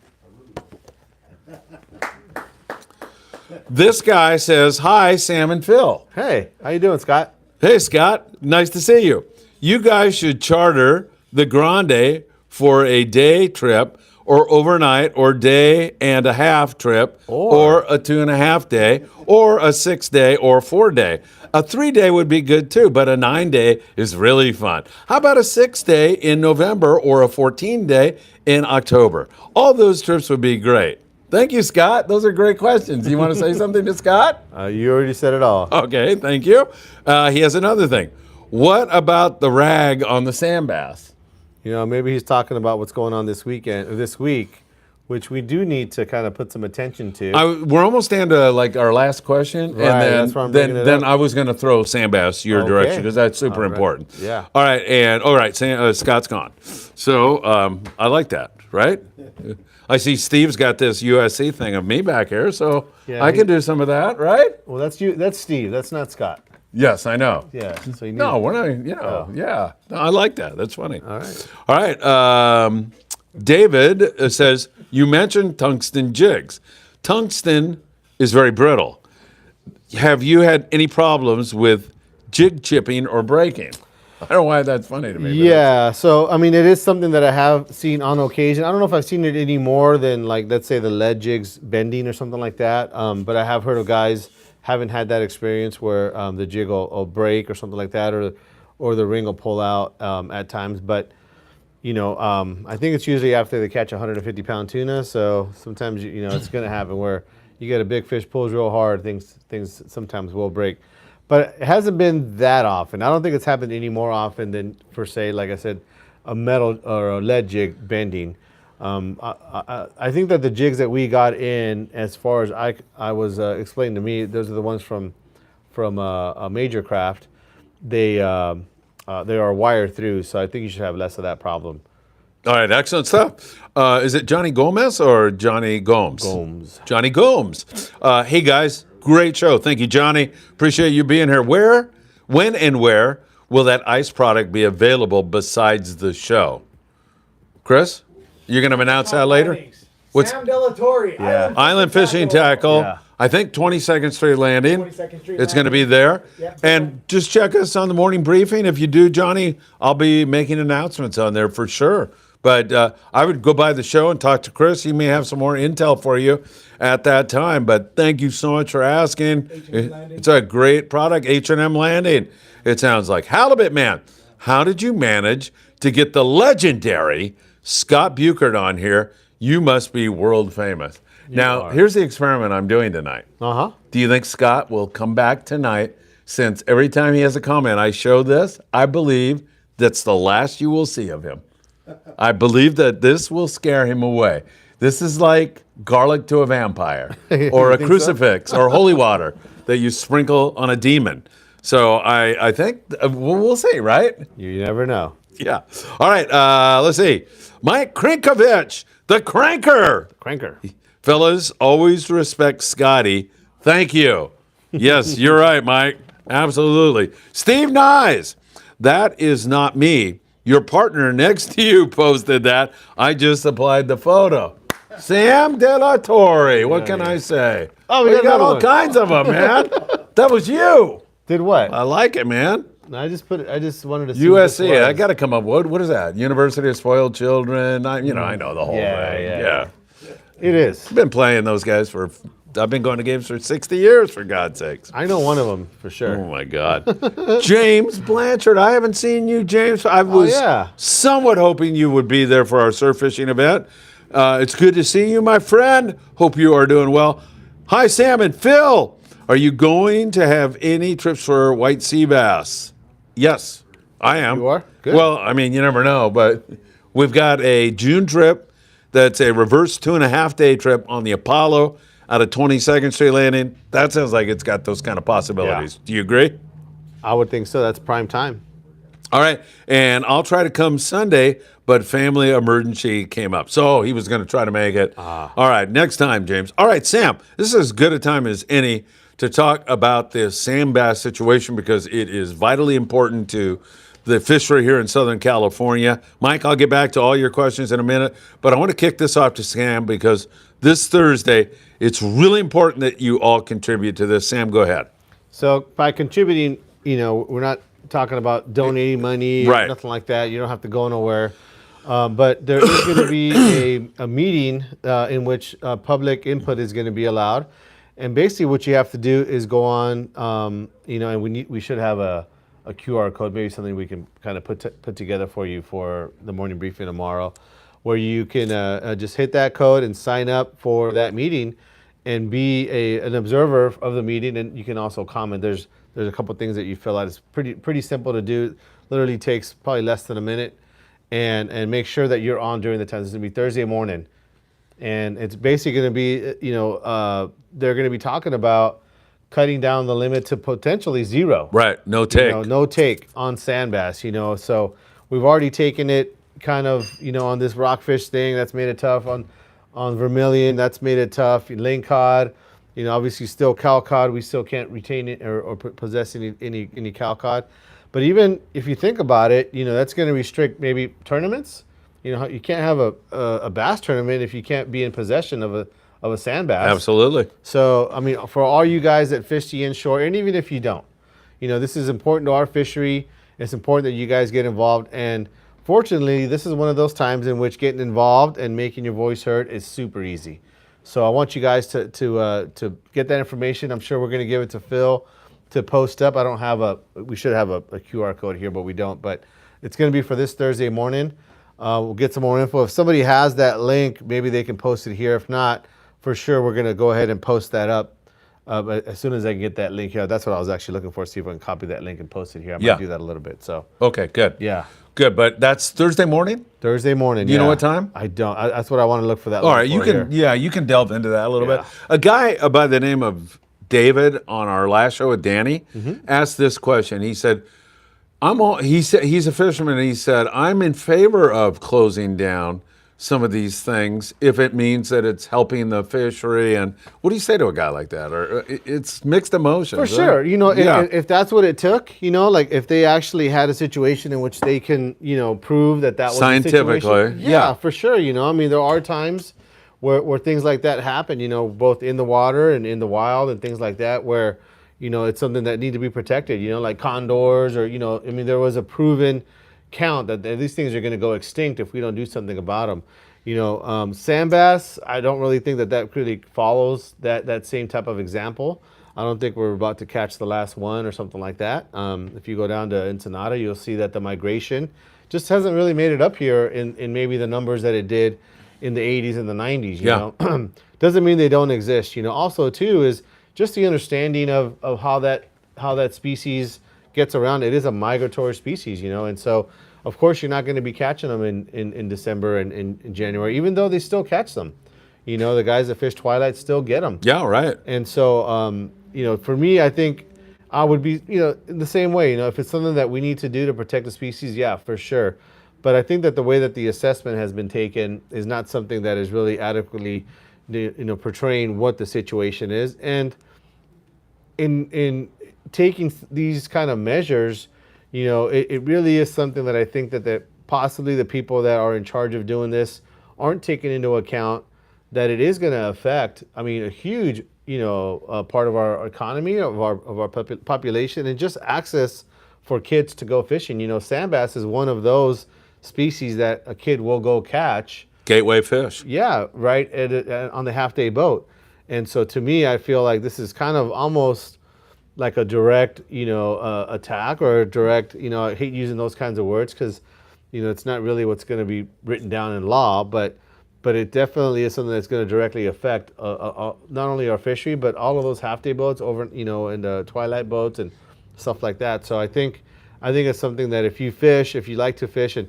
This guy says, hi, Sam and Phil. Hey, how you doing, Scott? Hey, Scott, nice to see you. You guys should charter the Grande for a day trip or overnight or day and a half trip or a 2.5 day or a 6 day or 4 day. A 3 day would be good too, but a 9 day is really fun. How about a 6 day in November or a 14 day in October? All those trips would be great. Thank you, Scott. Those are great questions. You want to say something to Scott? You already said it all. Okay, thank you. He has another thing. What about the rag on the sand bass? Maybe he's talking about what's going on this week, which we do need to kind of put some attention to. We're almost down to like our last question, Right, and that's why I'm bringing it then up. I was going to throw sand bass your Okay. direction because that's super All right. important. Yeah. All right, Scott's gone. So I like that, right? I see Steve's got this USC thing of me back here, so Yeah, I can do some of that, right? Well, that's you. That's Steve. That's not Scott. Yes, I know. Yeah. So you need No, we're not, yeah. No, I like that. That's funny. All right. All right. David says, you mentioned tungsten jigs. Tungsten is very brittle. Have you had any problems with jig chipping or breaking? I don't know why that's funny to me. but Yeah. So it is something that I have seen on occasion. I don't know if I've seen it any more than, like, let's say the lead jigs bending or something like that. But I have heard of guys haven't had that experience where the jig will break or something like that, or the ring will pull out at times. But I think it's usually after they catch a 150-pound tuna. So sometimes it's going to happen where you get a big fish, pulls real hard, things sometimes will break. but it hasn't been that often. I don't think it's happened any more often than, for say, like I said, a metal or a lead jig bending. I think that the jigs that we got in, as far as I was explained to me, those are the ones from a major craft. They are wired through, so I think you should have less of that problem. All right, excellent stuff. Is it Johnny Gomez or Johnny Gomes? Gomes. Johnny Gomes. Hey, guys, great show. Thank you, Johnny. Appreciate you being here. When and where will that ice product be available besides the show? Chris, you're going to announce that later? What's Sam Torre. Yeah. Island Fishing Tqckle? Yeah. I think 22nd Street Landing. 22nd Street It's going to Landing. be there. Yeah. And just check us on the morning briefing. If you do, Johnny, I'll be making announcements on there for sure. But I would go by the show and talk to Chris. He may have some more intel for you at that time. But thank you so much for asking. It's a great product, H&M Landing. It sounds like. Halibut Man, how did you manage to get the legendary Scott Buchert on here? You must be world famous. Now, here's the experiment I'm doing tonight. Uh-huh. Do you think Scott will come back tonight? Since every time he has a comment, I show this, I believe that's the last you will see of him. I believe that this will scare him away. This is like garlic to a vampire, or a crucifix, or holy water that you sprinkle on a demon. So I think we'll see, right? You never know. Yeah. All right. Let's see. Mike Krinkovich, the cranker. Cranker. Fellas, always respect Scotty. Thank you. Yes, you're right, Mike. Absolutely. Steve Nyes, that is not me. Your partner next to you posted that. I just applied the photo. Sam De La Torre. What can I say? Oh, we you got got all one. kinds of them, man. That was you. Did what? I like it, man. I just wanted to see what this USC. I was. got to come up. What is that? University of Spoiled Children. I know the whole thing. Yeah. It is. I've been playing those guys I've been going to games for 60 years, for God's sakes. I know one of them for sure. Oh, my God. James Blanchard. I haven't seen you, James. I was somewhat hoping you would be there for our surf fishing event. It's good to see you, my friend. Hope you are doing well. Hi, Sam and Phil. Are you going to have any trips for white sea bass? Yes, I am. You are? Good. Well, I mean, you never know, but we've got a June trip that's a reverse 2.5-day trip on the Apollo out of 22nd Street Landing. That sounds like it's got those kind of possibilities. Yeah. Do you agree? I would think so. That's prime time. All right, and I'll try to come Sunday, but family emergency came up. So he was going to try to make it. All right, next time, James. All right, Sam, this is as good a time as any to talk about this sand bass situation because it is vitally important to the fishery here in Southern California. Mike, I'll get back to all your questions in a minute, but I want to kick this off to Sam because this Thursday, it's really important that you all contribute to this. Sam, go ahead. So by contributing, we're not talking about donating money or nothing like that. You don't have to go nowhere. But there is going to be a meeting in which public input is going to be allowed. And basically what you have to do is go on, and we should have a QR code, maybe something we can kind of put together for you for the morning briefing tomorrow, where you can just hit that code and sign up for that meeting and be an observer of the meeting. And you can also comment. There's a couple things that you fill out. It's pretty simple to do. Literally takes probably less than a minute. And make sure that you're on during the time. This is going to be Thursday morning. And it's basically going to be, they're going to be talking about cutting down the limit to potentially zero. Right, no take. No take on sand bass, So we've already taken it kind of, on this rockfish thing. That's made it tough. On vermilion, that's made it tough. Lingcod, obviously still cowcod. We still can't retain it or possess any cowcod. But even if you think about it, that's going to restrict maybe tournaments. You can't have a bass tournament if you can't be in possession of a sand bass. Absolutely. So, I mean, for all you guys that fish the inshore, and even if you don't, this is important to our fishery. It's important that you guys get involved. And fortunately, this is one of those times in which getting involved and making your voice heard is super easy. So I want you guys to get that information. I'm sure we're going to give it to Phil to post up. We should have a QR code here, but we don't. But it's going to be for this Thursday morning. We'll get some more info. If somebody has that link, maybe they can post it here. If not, for sure, we're going to go ahead and post that up But as soon as I can get that link here, that's what I was actually looking for. See if I can copy that link and post it here. I might Yeah. do that a little bit. So Okay, good. yeah, Good, but that's Thursday morning? Thursday morning. You know yeah. what time? I don't. That's what I want to look for that. All link right, you for can here. you can delve into that a little Yeah. bit. A guy by the name of David on our last show with Danny asked this question. He said, he said he's a fisherman and he said, I'm in favor of closing down some of these things if it means that it's helping the fishery. And what do you say to a guy like that? Or it's mixed emotions. For sure. You know, Yeah. if that's what it took, you know, like if they actually had a situation in which they can, you know, prove that was Scientifically, the situation. yeah. For sure. You know, I mean, there are times where things like that happen, you know, both in the water and in the wild and things like that, where, you know, it's something that need to be protected, you know, like condors or, you know, I mean, there was a proven count that these things are going to go extinct if we don't do something about them. You know, sand bass, I don't really think that really follows that same type of example. I don't think we're about to catch the last one or something like that. If you go down to Ensenada, you'll see that the migration just hasn't really made it up here in maybe the numbers that it did in the 80s and the 90s, you know. Doesn't mean they don't exist, you know. Also, too, is just the understanding of how that species gets around. It is a migratory species, you know, and so of course you're not going to be catching them in December and in January, even though they still catch them. You know, the guys that fish twilight still get them. Yeah, right. And so, you know, for me, I think I would be, you know, in the same way, you know, if it's something that we need to do to protect the species, yeah, for sure. But I think that the way that the assessment has been taken is not something that is really adequately, you know, portraying what the situation is. And in taking these kind of measures, you know, it really is something that I think that possibly the people that are in charge of doing this aren't taking into account that it is going to affect, I mean, a huge, you know, part of our economy, of our population, and just access for kids to go fishing. You know, sand bass is one of those species that a kid will go catch. Gateway fish. Yeah, right, on the half-day boat. And so to me, I feel like this is kind of almost like a direct, you know, attack, or a direct, you know, I hate using those kinds of words because, you know, it's not really what's going to be written down in law, but it definitely is something that's going to directly affect not only our fishery, but all of those half-day boats over, you know, and the twilight boats and stuff like that. So I think it's something that if you like to fish, and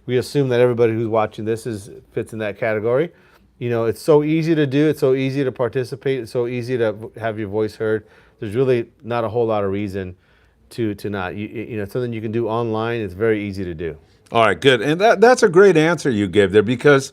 we assume that everybody who's watching this fits in that category. You know, it's so easy to do. It's so easy to participate. It's so easy to have your voice heard. There's really not a whole lot of reason to not. You know, it's something you can do online. It's very easy to do. All right, good. And that's a great answer you gave there, because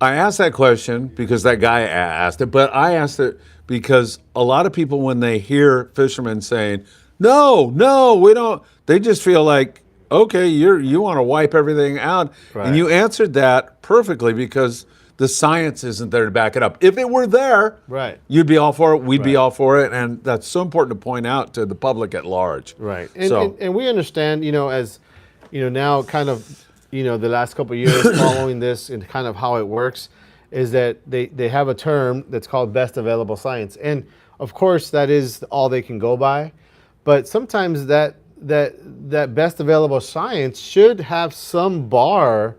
I asked that question because that guy asked it, but I asked it because a lot of people, when they hear fishermen saying, no, we don't, they just feel like, okay, you want to wipe everything out. Right. And you answered that perfectly, because the science isn't there to back it up. If it were there, Right. you'd be all for it, we'd be Right. all for it, and that's so important to point out to the public at large. Right. And we understand, you know, as, you know, now kind of, you know, the last couple of years following this and kind of how it works is that they have a term that's called best available science. And of course that is all they can go by. But sometimes that best available science should have some bar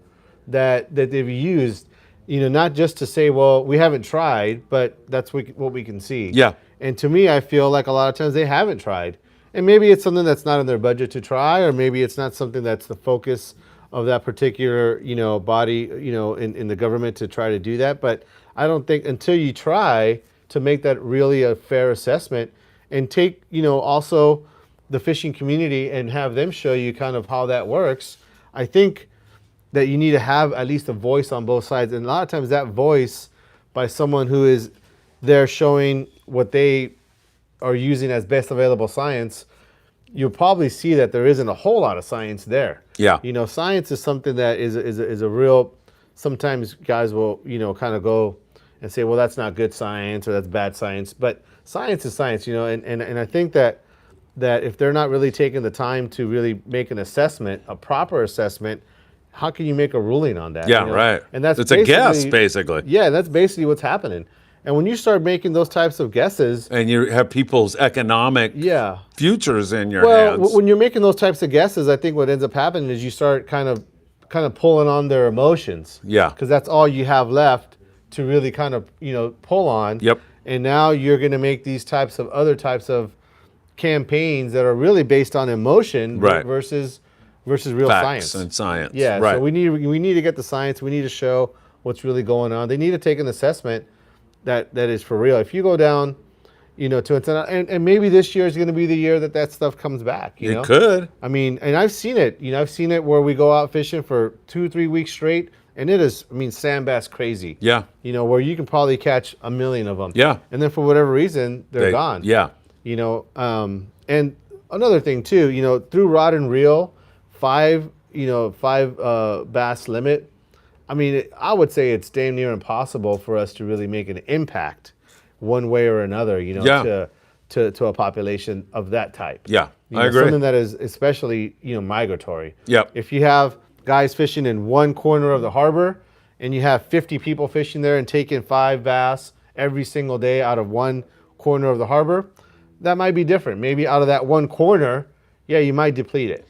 that they've used, you know, not just to say, well, we haven't tried, but that's what we can see. Yeah. And to me, I feel like a lot of times they haven't tried. And maybe it's something that's not in their budget to try, or maybe it's not something that's the focus of that particular, you know, body, you know, in the government to try to do that. But I don't think until you try to make that really a fair assessment, and take, you know, also the fishing community and have them show you kind of how that works, I think that you need to have at least a voice on both sides. And a lot of times that voice by someone who is there showing what they are using as best available science, you'll probably see that there isn't a whole lot of science there. Yeah. You know, science is something that is a real, sometimes guys will, you know, kind of go and say, well, that's not good science or that's bad science. But science is science, you know, and I think that if they're not really taking the time to really make an assessment, a proper assessment, how can you make a ruling on that? Yeah, you know? right. And that's it's a guess, basically. Yeah, that's basically what's happening. And when you start making those types of guesses, And you have people's economic yeah. futures in your Well, hands. when you're making those types of guesses, I think what ends up happening is you start kind of pulling on their emotions. Yeah. Because that's all you have left to really kind of, you know, pull on. Yep. And now you're going to make these other types of campaigns that are really based on emotion Right. versus real Facts science. and science. Yeah, right. so we need to get the science. We need to show what's really going on. They need to take an assessment that is for real. If you go down, and maybe this year is going to be the year that stuff comes back. You know? It could. I mean, and I've seen it. I've seen it where we go out fishing for 2-3 weeks straight, and it is, sand bass crazy. Yeah. Where you can probably catch 1 million of them. Yeah. And then for whatever reason, they're gone. Yeah. And another thing too, through rod and reel, 5 bass limit. I would say it's damn near impossible for us to really make an impact one way or another, to a population of that type. Yeah, I agree. Something that is especially, migratory. Yep. If you have guys fishing in one corner of the harbor and you have 50 people fishing there and taking 5 bass every single day out of one corner of the harbor, that might be different. Maybe out of that one corner, yeah, you might deplete it.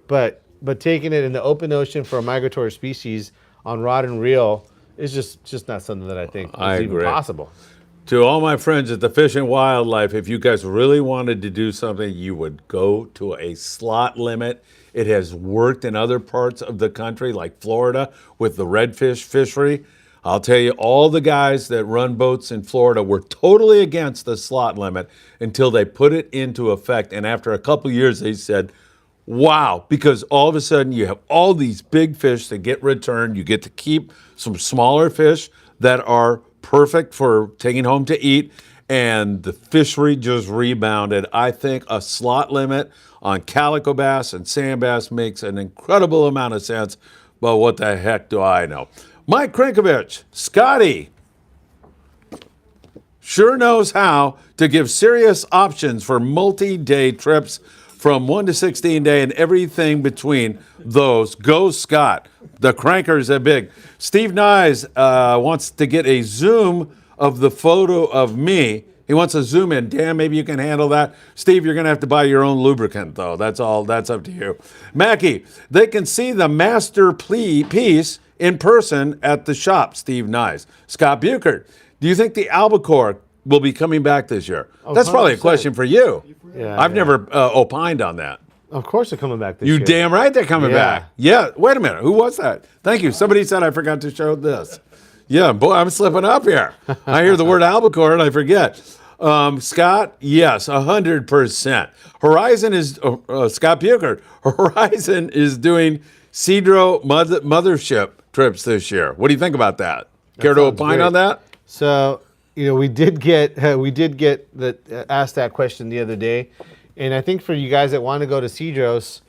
But taking it in the open ocean for a migratory species on rod and reel is just not something that I think is even possible. To all my friends at the Fish and Wildlife, if you guys really wanted to do something, you would go to a slot limit. It has worked in other parts of the country, like Florida, with the redfish fishery. I'll tell you, all the guys that run boats in Florida were totally against the slot limit until they put it into effect. And after a couple years, they said, wow, because all of a sudden you have all these big fish that get returned. You get to keep some smaller fish that are perfect for taking home to eat, and the fishery just rebounded. I think a slot limit on calico bass and sand bass makes an incredible amount of sense, but what the heck do I know? Mike Krinkovich, Scotty, sure knows how to give serious options for multi-day trips from 1 to 16 day and everything between those. Go Scott. The crankers are big. Steve Nyes wants to get a zoom of the photo of me. He wants to zoom in. Dan, maybe you can handle that. Steve, you're going to have to buy your own lubricant, though. That's all. That's up to you. Mackie, they can see the masterpiece in person at the shop. Steve Nyes. Scott Buchert, do you think the albacore will be coming back this year? That's probably a 100%. question for you. Yeah, I've never opined on that. Of course they're coming back this year. You damn right they're coming Yeah. back. Yeah, wait a minute. Who was that? Thank you. Somebody said I forgot to show this. Yeah, boy, I'm slipping up here. I hear the word albacore and I forget. Scott, yes, 100%. Horizon is, Scott Buchert, Horizon is doing Cedro mothership trips this year. What do you think about that? Care to sounds opine great. on that? So, we did get asked that question the other day, and I think for you guys that want to go to Cedros,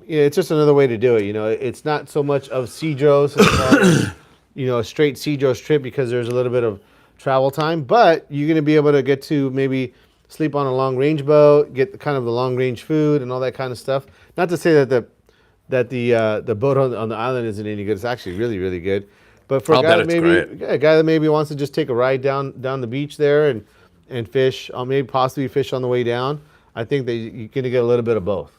it's just another way to do it. It's not so much of Cedros as far as, a straight Cedros trip because there's a little bit of travel time, but you're going to be able to get to maybe sleep on a long range boat, get the long range food and all that kind of stuff. Not to say that the boat on the island isn't any good. It's actually really, really good. But for a guy that maybe wants to just take a ride down the beach there and fish, maybe possibly fish on the way down, I think that you're going to get a little bit of both,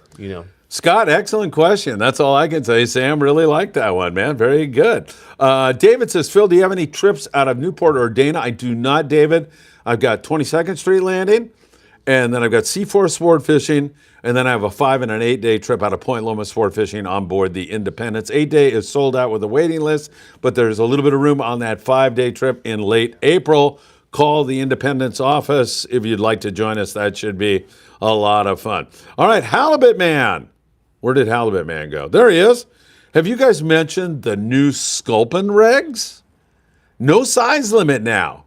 Scott, excellent question. That's all I can say. Sam really liked that one, man. Very good. David says, Phil, do you have any trips out of Newport or Dana? I do not, David. I've got 22nd Street Landing, and then I've got C4 Sport Fishing, and then I have a 5 and an 8 day trip out of Point Loma Sport Fishing on board the Independence. 8 day is sold out with a waiting list, but there's a little bit of room on that 5 day trip in late April. Call the Independence office if you'd like to join us. That should be a lot of fun. All right, Halibut Man. Where did Halibut Man go? There he is. Have you guys mentioned the new sculpin regs? No size limit now.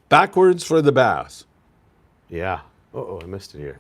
Backwards for the bass. Yeah. I missed it here.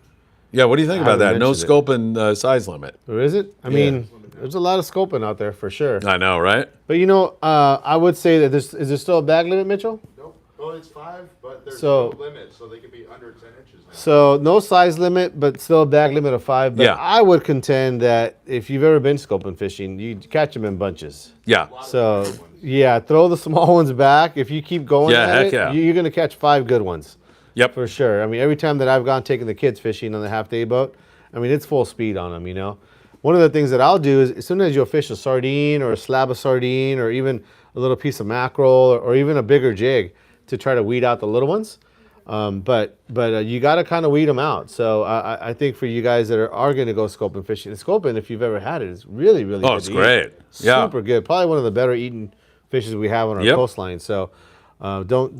Yeah, what do you think about that? haven't No mentioned it. sculpin size limit. Or is it? I mean, there's a lot of sculpin out there for sure. I know, right? But I would say that is there still a bag limit, Mitchell? Nope. Well, it's 5, but there's So- no limit, so they could be under 10 inches now. So no size limit, but still a bag limit of 5. But Yeah. I would contend that if you've ever been sculpin fishing, you catch them in bunches. Yeah. So yeah, throw the small ones back. If you keep going Yeah, at heck it, yeah. you're going to catch 5 good ones. Yep. For sure. I mean, every time that I've gone taking the kids fishing on the half-day boat, I mean, it's full speed on them, One of the things that I'll do is as soon as you'll fish a sardine or a slab of sardine or even a little piece of mackerel or even a bigger jig, to try to weed out the little ones. But you got to kind of weed them out. So I think for you guys that are going to go sculpin fishing, sculpin, if you've ever had it, is really, really good. Oh, it's great. Yeah. Super good. Probably one of the better eating fishes we have on our coastline. So don't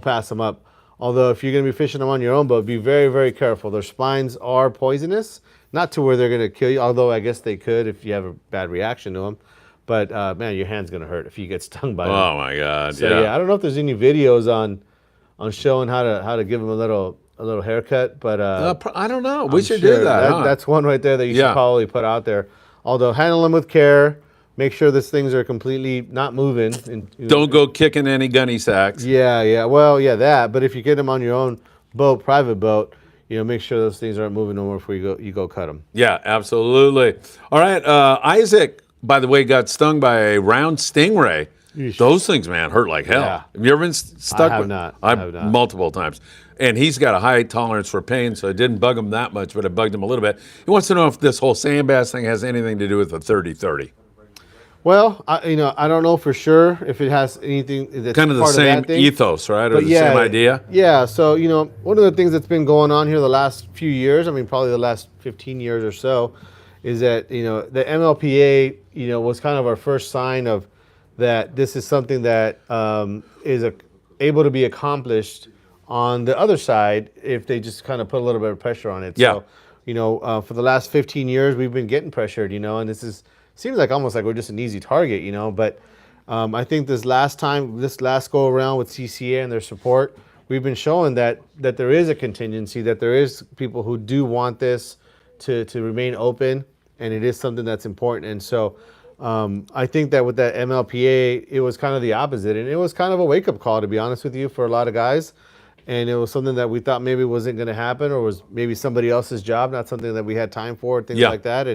pass them up. Although if you're going to be fishing them on your own boat, be very, very careful. Their spines are poisonous, not to where they're going to kill you, although I guess they could if you have a bad reaction to them. But man, your hand's going to hurt if you get stung by them. Oh my God. So yeah, I don't know if there's any videos on showing how to give them a little haircut, but I don't know. We should sure do that. Huh? That's one right there that you should probably put out there. Although handle them with care, make sure these things are completely not moving. Don't go kicking any gunny sacks. Yeah. Well, yeah, that. But if you get them on your own boat, private boat, make sure those things aren't moving no more before you go cut them. Yeah, absolutely. All right, Isaac, by the way, got stung by a round stingray. Yeesh. Those things, man, hurt like hell. Yeah. Have you ever been stuck? I have with? not. Multiple times. And he's got a high tolerance for pain, so it didn't bug him that much, but it bugged him a little bit. He wants to know if this whole sand bass thing has anything to do with the 30-30. Well, I don't know for sure if it has anything that's Kind of the part same that thing. ethos, right? Or But the same idea? Yeah, so, one of the things that's been going on here the last few years, I mean, probably the last 15 years or so, is that, the MLPA, was kind of our first sign of that this is something that is able to be accomplished on the other side if they just kind of put a little bit of pressure on it. Yeah. So, for the last 15 years, we've been getting pressured, and seems like almost like we're just an easy target, but I think this last go around with CCA and their support, we've been showing that there is a contingency, that there is people who do want this to remain open, and it is something that's important. And so I think that with that MLPA, it was kind of the opposite, and it was kind of a wake-up call, to be honest with you, for a lot of guys. And it was something that we thought maybe wasn't going to happen, or was maybe somebody else's job, not something that we had time for, things like that.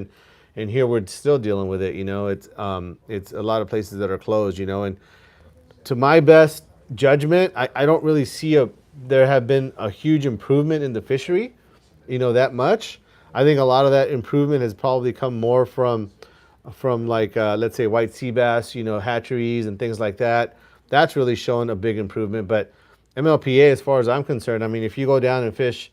And here we're still dealing with it. It's a lot of places that are closed. And to my best judgment, I don't really see there have been a huge improvement in the fishery, that much. I think a lot of that improvement has probably come more from like let's say white sea bass, hatcheries and things like that. That's really shown a big improvement. But MLPA, as far as I'm concerned, I mean, if you go down and fish,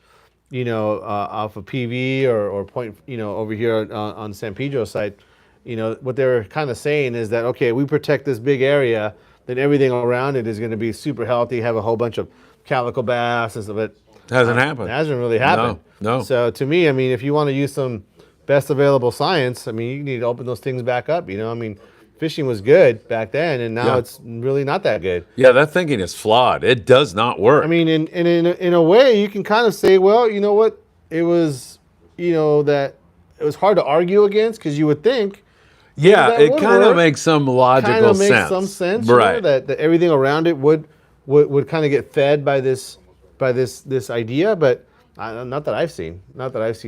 off of PV or point, over here on San Pedro's side, what they're kind of saying is that, okay, we protect this big area, then everything around it is going to be super healthy, have a whole bunch of calico bass and stuff. But Hasn't happened. It hasn't really happened. No. So to me, I mean, if you want to use some best available science, I mean, you need to open those things back up. I mean, fishing was good back then, and now it's really not that good. Yeah, that thinking is flawed. It does not work. I mean, in a way, you can kind of say, well, you know what? It was, that it was hard to argue against, because you would think. Yeah, that it would kind of work. makes some logical Kind of makes sense. some sense, right? That everything around it would kind of get fed by this idea, but not that I've seen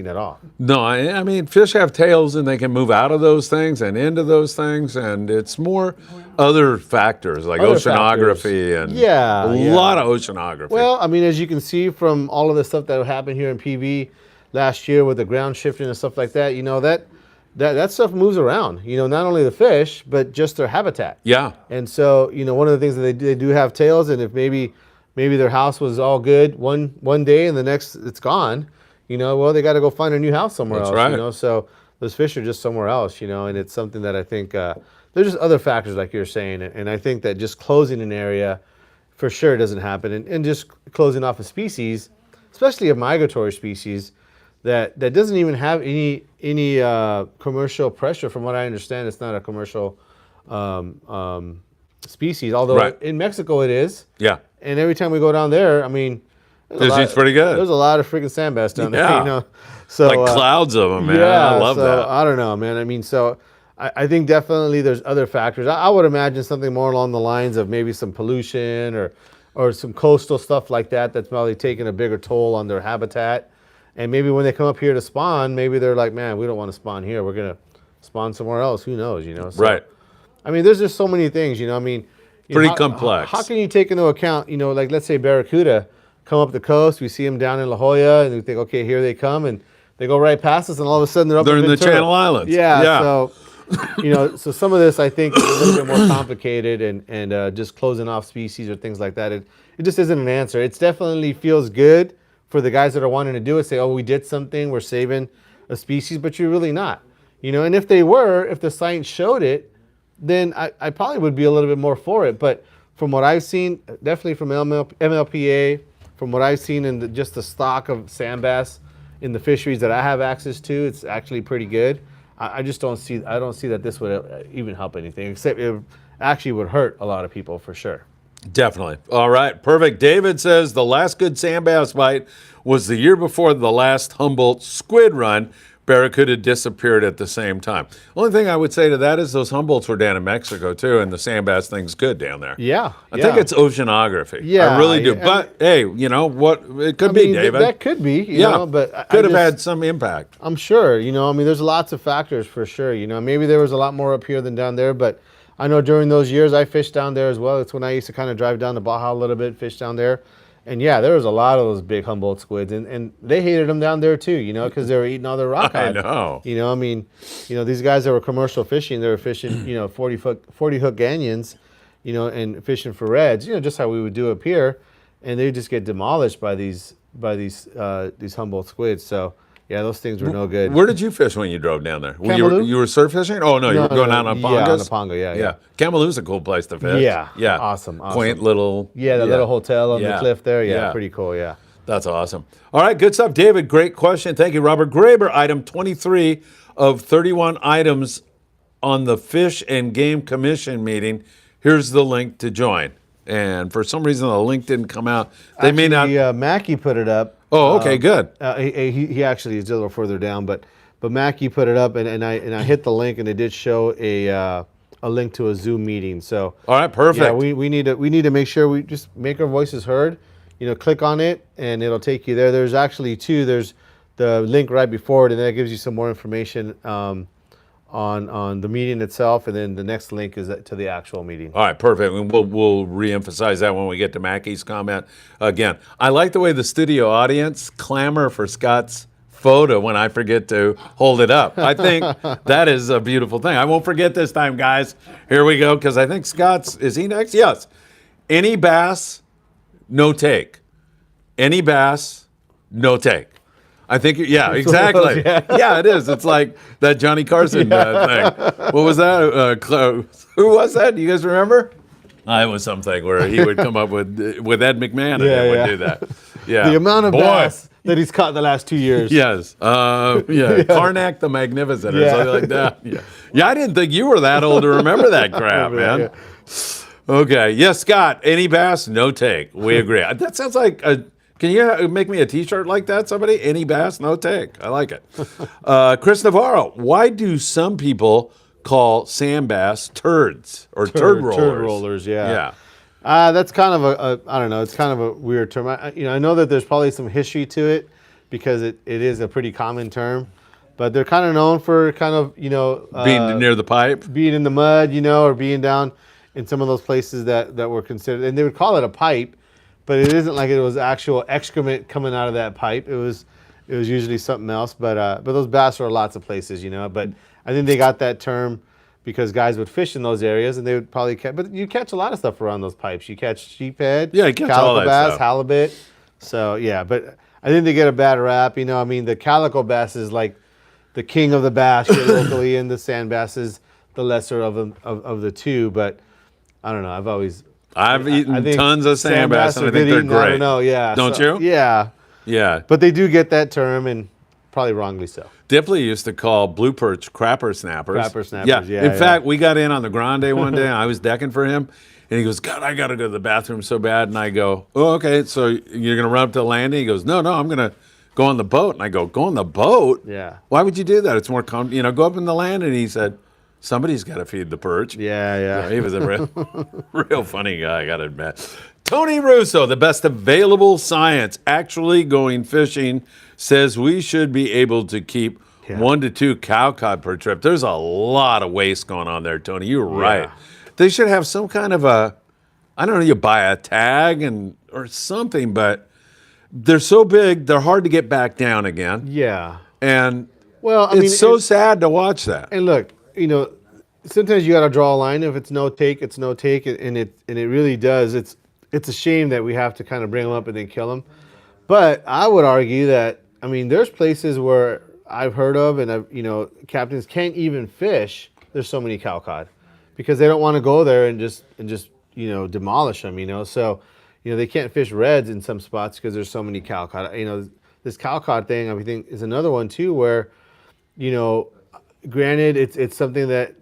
at all. No, I mean, fish have tails and they can move out of those things and into those things, and it's more other factors like oceanography and a lot of oceanography. Well, I mean, as you can see from all of the stuff that happened here in PV last year with the ground shifting and stuff like that, that stuff moves around. Not only the fish, but just their habitat. Yeah. And so, one of the things that they do have tails, and if maybe their house was all good one day and the next it's gone, well, they got to go find a new house somewhere else. Right. So those fish are just somewhere else, and it's something that I think there's just other factors like you're saying, and I think that just closing an area for sure doesn't happen, and just closing off a species, especially a migratory species that doesn't even have any commercial pressure. From what I understand, it's not a commercial species, although in Mexico it is. Yeah. And every time we go down there, I mean, It's pretty good. There's a lot of freaking sand bass down there, Yeah. So like clouds of them, man. Yeah, I love that. I don't know, man. I mean, so I think definitely there's other factors. I would imagine something more along the lines of maybe some pollution or some coastal stuff like that that's probably taking a bigger toll on their habitat. And maybe when they come up here to spawn, maybe they're like, man, we don't want to spawn here. We're going to spawn somewhere else. Who knows, So, right. I mean, there's just so many things, I mean. Pretty complex. How can you take into account, like let's say barracuda come up the coast, we see them down in La Jolla, and we think, okay, here they come, and they go right past us, and all of a sudden they're They're in in the Ventura. Channel Islands. Yeah. So So some of this I think is a little bit more complicated, and just closing off species or things like that. It just isn't an answer. It definitely feels good for the guys that are wanting to do it. Say, oh, we did something, we're saving a species, but you're really not. And if the science showed it, then I probably would be a little bit more for it. But from what I've seen, definitely from MLPA, from what I've seen in just the stock of sand bass in the fisheries that I have access to, it's actually pretty good. I don't see that this would even help anything, except it actually would hurt a lot of people for sure. Definitely. All right, perfect. David says the last good sand bass bite was the year before the last Humboldt squid run. Barracuda disappeared at the same time. Only thing I would say to that is those Humboldts were down in Mexico too, and the sand bass thing's good down there. Yeah. I think it's oceanography. Yeah, I really do. and- But hey, what it could be, David. That could be, but I could have just- had some impact. I'm sure, there's lots of factors for sure. Maybe there was a lot more up here than down there, but I know during those years I fished down there as well. It's when I used to kind of drive down to Baja a little bit, fish down there. And yeah, there was a lot of those big Humboldt squids, and they hated them down there too, because they were eating all their rock I cod. know. These guys that were commercial fishing, they were fishing, 40 hook ganyons, and fishing for reds, just how we would do up here, and they just get demolished by these Humboldt squids. So yeah, those things were no good. Where did you fish when you drove down there? Camelou. You were surf fishing? Oh, no, you were going out on Pongas? Yeah, on the Ponga, yeah. Camelou's a cool place to fish. Yeah, awesome. Quaint little... Yeah, the little hotel on the Yeah. cliff there. Yeah, Yeah. pretty cool, yeah. That's awesome. All right, good stuff, David. Great question. Thank you, Robert Graber. Item 23 of 31 items on the Fish and Game Commission meeting. Here's the link to join. And for some reason, the link didn't come out. They may not... Mackie put it up. Oh, okay, good. He actually is a little further down, but Mackie put it up, and I hit the link, and it did show a link to a Zoom meeting. So All right, perfect. yeah, we need to make sure we just make our voices heard. Click on it, and it'll take you there. There's actually two. There's the link right before it, and that gives you some more information on the meeting itself, and then the next link is to the actual meeting. All right, perfect. And we'll reemphasize that when we get to Mackey's comment. Again, I like the way the studio audience clamor for Scott's photo when I forget to hold it up. I think that is a beautiful thing. I won't forget this time, guys. Here we go, because I think Scott's, is he next? Yes. Any bass, no take. Any bass, no take. I think, yeah, exactly. Yeah, it is. It's like that Johnny Carson thing. What was that? Who was that? Do you guys remember? It was something where he would come up with Ed McMahon and would do that. Yeah. The amount of bass that he's caught the last 2 years. Yes. Karnak the Magnificent or something like that. Yeah, I didn't think you were that old to remember that crap, man. Yeah. Okay. Yes, Scott. Any bass, no take. We agree. That sounds like a... Can you make me a T-shirt like that, somebody? Any bass, no take. I like it. Chris Navarro, why do some people call sand bass turds or turd rollers? Turd rollers, yeah. That's kind of I don't know, it's kind of a weird term. I know that there's probably some history to it because it is a pretty common term, but they're kind of known for kind of, Being near the pipe? being in the mud, or being down in some of those places that were considered, and they would call it a pipe, but it isn't like it was actual excrement coming out of that pipe. It was usually something else. But those bass are lots of places, But I think they got that term because guys would fish in those areas, and they would probably catch. But you catch a lot of stuff around those pipes. You catch sheephead, Yeah, you catch all calico that bass, stuff. halibut. So yeah, but I think they get a bad rap. The calico bass is like the king of the bass here locally, and the sand bass is the lesser of the two. But I don't know. I've eaten think tons of sand bass, and I are think good they're eating. great. I don't know, yeah. Don't So- you? Yeah. Yeah. But they do get that term, and probably wrongly so. Dipley used to call blue perch crapper snappers. Crapper snappers, yeah, In yeah. fact, we got in on the Grande one day, and I was decking for him, and he goes, God, I got to go to the bathroom so bad. And I go, oh, okay, so you're going to run up to the landing? He goes, no, I'm going to go on the boat. And I go, go on the boat? Yeah. Why would you do that? It's more, go up in the land. And he said, somebody's got to feed the perch. Yeah. He was a real funny guy, I got to admit. Tony Russo, the best available science, actually going fishing, says we should be able to keep 1 to 2 cow cod per trip. There's a lot of waste going on there, Tony. You're right. They should have some kind of you buy a tag or something, but they're so big, they're hard to get back down again. Yeah. And Well, it's so sad to watch that. And look, sometimes you got to draw a line. If it's no take, it's no take, and it really does. It's a shame that we have to kind of bring them up and then kill them. But I would argue that, I mean, there's places where I've heard of, and captains can't even fish. There's so many cow cod because they don't want to go there and just demolish them. So they can't fish reds in some spots because there's so many cow cod. This cow cod thing, I think, is another one too where, granted, it's something that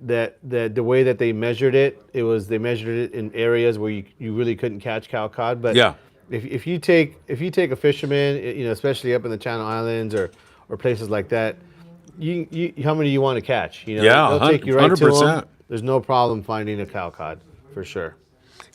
the way that they measured it, they measured it in areas where you really couldn't catch cow cod. But Yeah. if you take a fisherman, especially up in the Channel Islands or places like that, you how many you want to catch? Yeah, they'll take you right to 100%. them. There's no problem finding a cow cod for sure.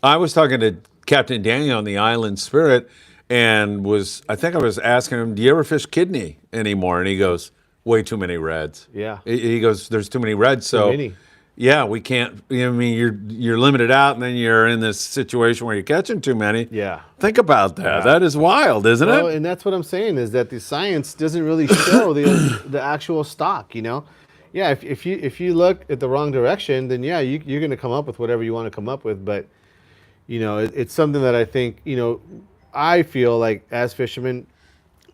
I was talking to Captain Danny on the Island Spirit, and I think I was asking him, "Do you ever fish kidney anymore?" And he goes, "Way too many reds." Yeah. He goes, "There's too many reds, so many. yeah, we can't. I mean, you're limited out, and then you're in this situation where you're catching too many." Yeah. Think about that. That is wild, isn't Well, it? and that's what I'm saying is that the science doesn't really show the actual stock. Yeah, if you look at the wrong direction, then yeah, you're going to come up with whatever you want to come up with. But it's something that I think I feel like as fishermen,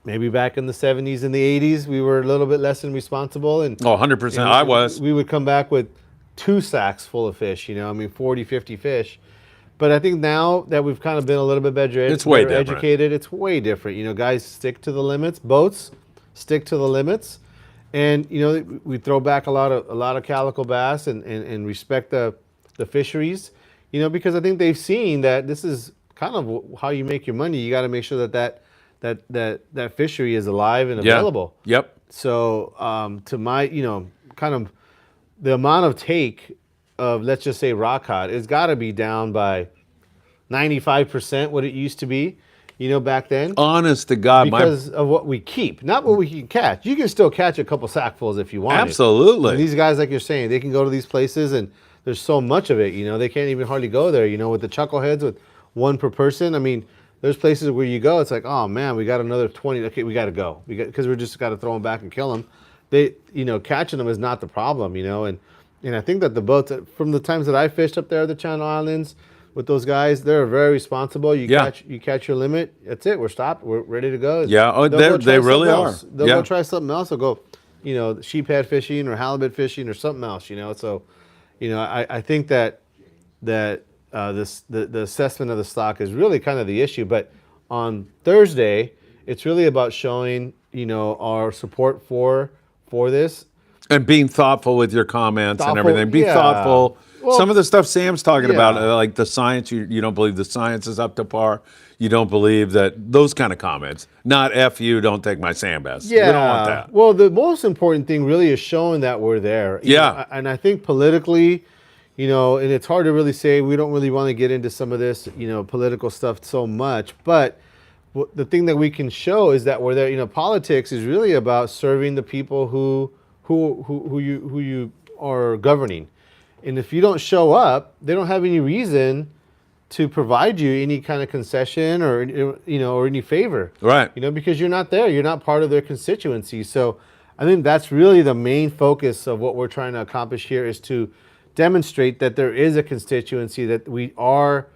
maybe back in the 70s and the 80s, we were a little bit less than responsible, and Oh, 100%. I was. we would come back with 2 sacks full of fish. 40, 50 fish. But I think now that we've kind of been a little bit better, It's way different. educated, it's way different. Guys stick to the limits. Boats stick to the limits, and we throw back a lot of calico bass and respect the fisheries. Because I think they've seen that this is kind of how you make your money. You got to make sure that fishery is alive and Yeah. available. Yep. So to my kind of the amount of take of, let's just say, rock cod, it's got to be down by 95% what it used to be, back then. Honest to God, Because of what we keep, not what we can catch. You can still catch a couple sackfuls if you want. Absolutely. And these guys, like you're saying, they can go to these places and there's so much of it. They can't even hardly go there. With the chuckleheads with 1 per person. I mean, there's places where you go, it's like, oh man, we got another 20. Okay, we got to go. Because we're just got to throw them back and kill them. They, catching them is not the problem. And I think that the boats, from the times that I fished up there at the Channel Islands with those guys, they're very responsible. You catch your limit. That's it. We're stopped. We're ready to go. Yeah, oh, They'll go try they really something are. else. They'll Yeah. go try something else. They'll go, sheephead fishing or halibut fishing or something else. So, I think that the assessment of the stock is really kind of the issue. But on Thursday, it's really about showing our support for this. And being thoughtful with your comments and Thoughtful, everything. Be yeah. thoughtful. Well, some of the stuff Sam's talking about, yeah. like the science, you don't believe the science is up to par. You don't believe that, those kind of comments. Not F you, don't take my sand bass. Yeah. We don't want that. Well, the most important thing really is showing that we're there. Yeah. And I think politically, and it's hard to really say, we don't really want to get into some of this, political stuff so much. But the thing that we can show is that we're there. Politics is really about serving the people who you are governing. And if you don't show up, they don't have any reason to provide you any kind of concession or or any favor. Right. Because you're not there. You're not part of their constituency. So I think that's really the main focus of what we're trying to accomplish here, is to demonstrate that there is a constituency, that we are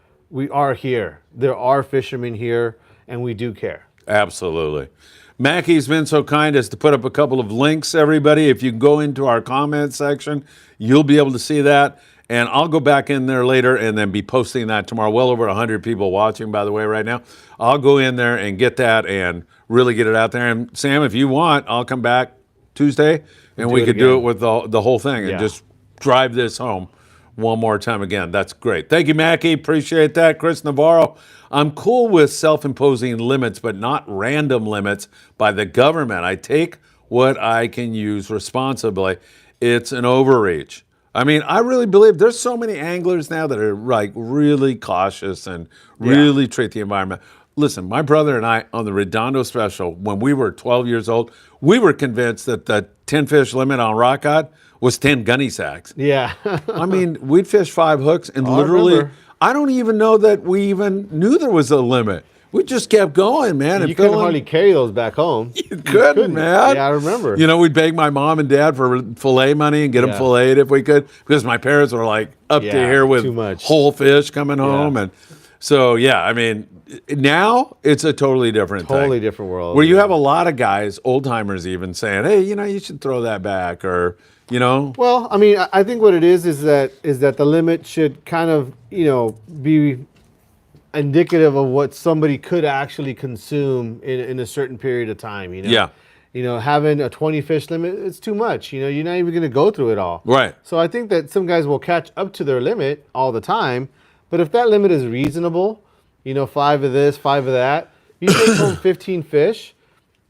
here. There are fishermen here, and we do care. Absolutely. Mackie's been so kind as to put up a couple of links, everybody. If you go into our comment section, you'll be able to see that. And I'll go back in there later and then be posting that tomorrow. Well over 100 people watching, by the way, right now. I'll go in there and get that and really get it out there. And Sam, if you want, I'll come back Tuesday and we could do it with the whole thing and just drive this home one more time again. That's great. Thank you, Mackie. Appreciate that. Chris Navarro. I'm cool with self-imposing limits, but not random limits by the government. I take what I can use responsibly. It's an overreach. I mean, I really believe there's so many anglers now that are like really cautious and really treat the environment. Listen, my brother and I on the Redondo Special, when we were 12 years old, we were convinced that the 10 fish limit on rock cod was 10 gunny sacks. Yeah. I mean, we'd fish 5 hooks and I literally, remember. I don't even know that we even knew there was a limit. We just kept going, man. You and couldn't filling- hardly carry those back home. You couldn't, man. Yeah, I remember. You know, we'd beg my mom and dad for fillet money and get them Yeah. filleted if we could, because my parents were like up to Yeah, here with too much. whole fish coming home, Yeah. and so yeah, I mean, now it's a totally different thing. Totally different world. Where you yeah. have a lot of guys, old timers, even saying, "Hey, you know, you should throw that back," or you know, Well, I mean, I think what it is that the limit should kind of, be indicative of what somebody could actually consume in a certain period of time. Yeah. Having a 20 fish limit, it's too much. You're not even going to go through it all. Right. So I think that some guys will catch up to their limit all the time, but if that limit is reasonable, 5 of this, 5 of that, you take home 15 fish.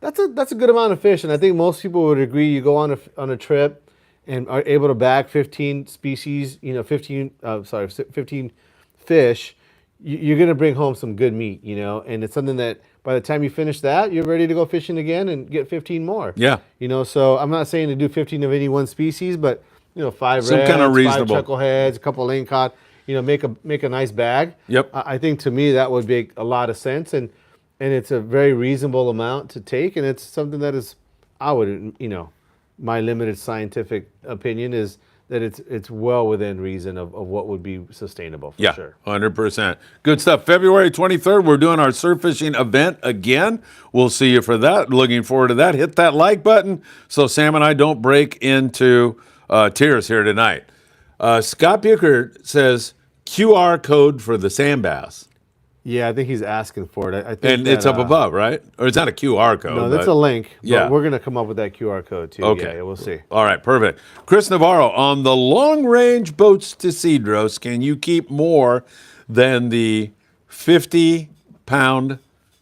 That's a good amount of fish, and I think most people would agree. You go on a trip and are able to bag 15 species, 15 fish. You're going to bring home some good meat, and it's something that by the time you finish that, you're ready to go fishing again and get 15 more. Yeah. So I'm not saying to do 15 of any one species, but 5 Some reds, kind of 5 reasonable. chuckleheads, a couple of lane cod, make a nice bag. Yep. I think to me that would make a lot of sense, and it's a very reasonable amount to take, and it's something that is, my limited scientific opinion is that it's well within reason of what would be sustainable for yeah, sure. 100%. Good stuff. February 23rd, we're doing our surf fishing event again. We'll see you for that. Looking forward to that. Hit that like button so Sam and I don't break into tears here tonight. Scott Bucher says QR code for the sand bass. Yeah, I think he's asking for it. I think And it's up above, right? Or it's not a QR code. No, that's but- a link. Yeah. But we're gonna come up with that QR code too. Okay. Yeah, we'll see. All right, perfect. Chris Navarro, on the long-range boats to Cedros, can you keep more than the 50-pound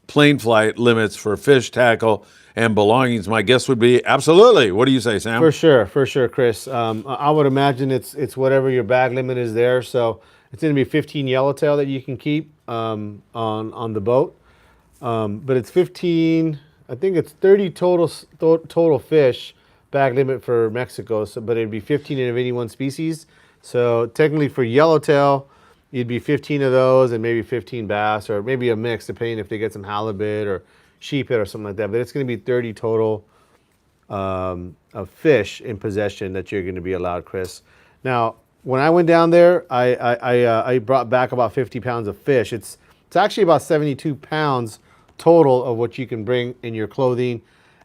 plane flight limits for fish, tackle, and belongings? My guess would be absolutely. What do you say, Sam? For sure, Chris. I would imagine it's whatever your bag limit is there. So it's going to be 15 yellowtail that you can keep on the boat. But it's 15. I think it's 30 total fish bag limit for Mexico. So, but it'd be 15 of any one species. So technically for yellowtail, you'd be 15 of those and maybe 15 bass, or maybe a mix depending if they get some halibut or sheephead or something like that. But it's going to be 30 total of fish in possession that you're going to be allowed, Chris. Now, when I went down there, I brought back about 50 pounds of fish. It's actually about 72 pounds total of what you can bring in your clothing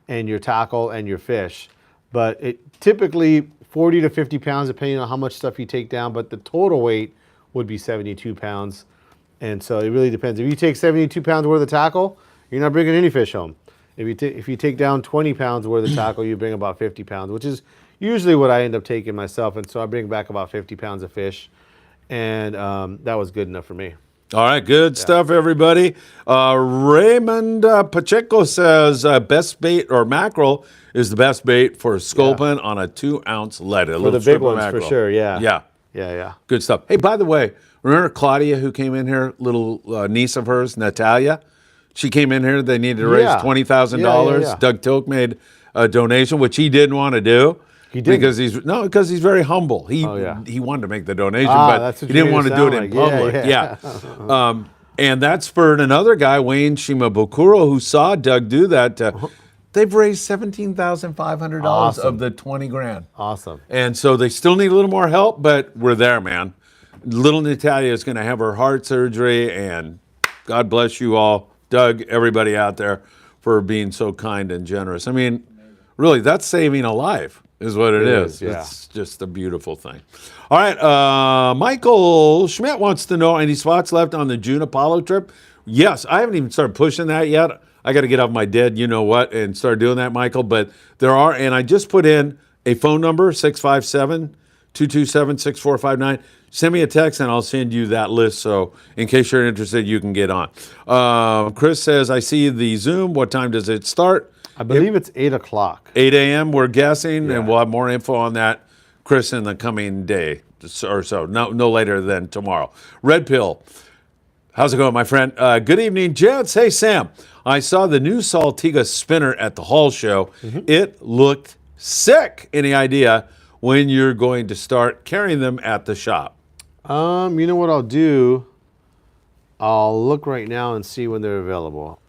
and your tackle and your fish. But it typically 40 to 50 pounds depending on how much stuff you take down, but the total weight would be 72 pounds. And so it really depends. If you take 72 pounds worth of tackle, you're not bringing any fish home. If you take down 20 pounds worth of tackle, you bring about 50 pounds, which is usually what I end up taking myself. And so I bring back about 50 pounds of fish. And that was good enough for me. All right, good stuff, everybody. Raymond Pacheco says best bait or mackerel is the best bait for sculpin on a 2-ounce lead. For the big ones, for sure, yeah. Yeah. Good stuff. Hey, by the way, remember Claudia who came in here, little niece of hers, Natalia? She came in here. They needed to raise $20,000. Yeah. Doug Tilk made a donation, which he didn't want to do. He didn't? Because he's very humble. He wanted to make the donation, but that's what he didn't you want made to it do it in sound public. like. And that spurred another guy, Wayne Shimabukuro, who saw Doug do that. They've raised $17,500 Awesome. of the 20 grand. Awesome. And so they still need a little more help, but we're there, man. Little Natalia is going to have her heart surgery, and God bless you all, Doug, everybody out there, for being so kind and generous. I mean, really, that's saving a life is what it is. yeah. It's just a beautiful thing. All right, Michael Schmidt wants to know, any spots left on the June Apollo trip? Yes, I haven't even started pushing that yet. I got to get off my dead you-know-what and start doing that, Michael. But there are, and I just put in a phone number, 657-227-6459. Send me a text and I'll send you that list. So in case you're interested, you can get on. Chris says, I see the Zoom. What time does it start? I believe it's 8 o'clock. 8 a.m. we're guessing, and we'll have more info on that, Chris, in the coming day or so. No later than tomorrow. Red Pill. How's it going, my friend? Good evening, gents. Hey, Sam. I saw the new Saltiga spinner at the Hall show. It looked sick. Any idea when you're going to start carrying them at the shop? You know what I'll do? I'll look right now and see when they're available.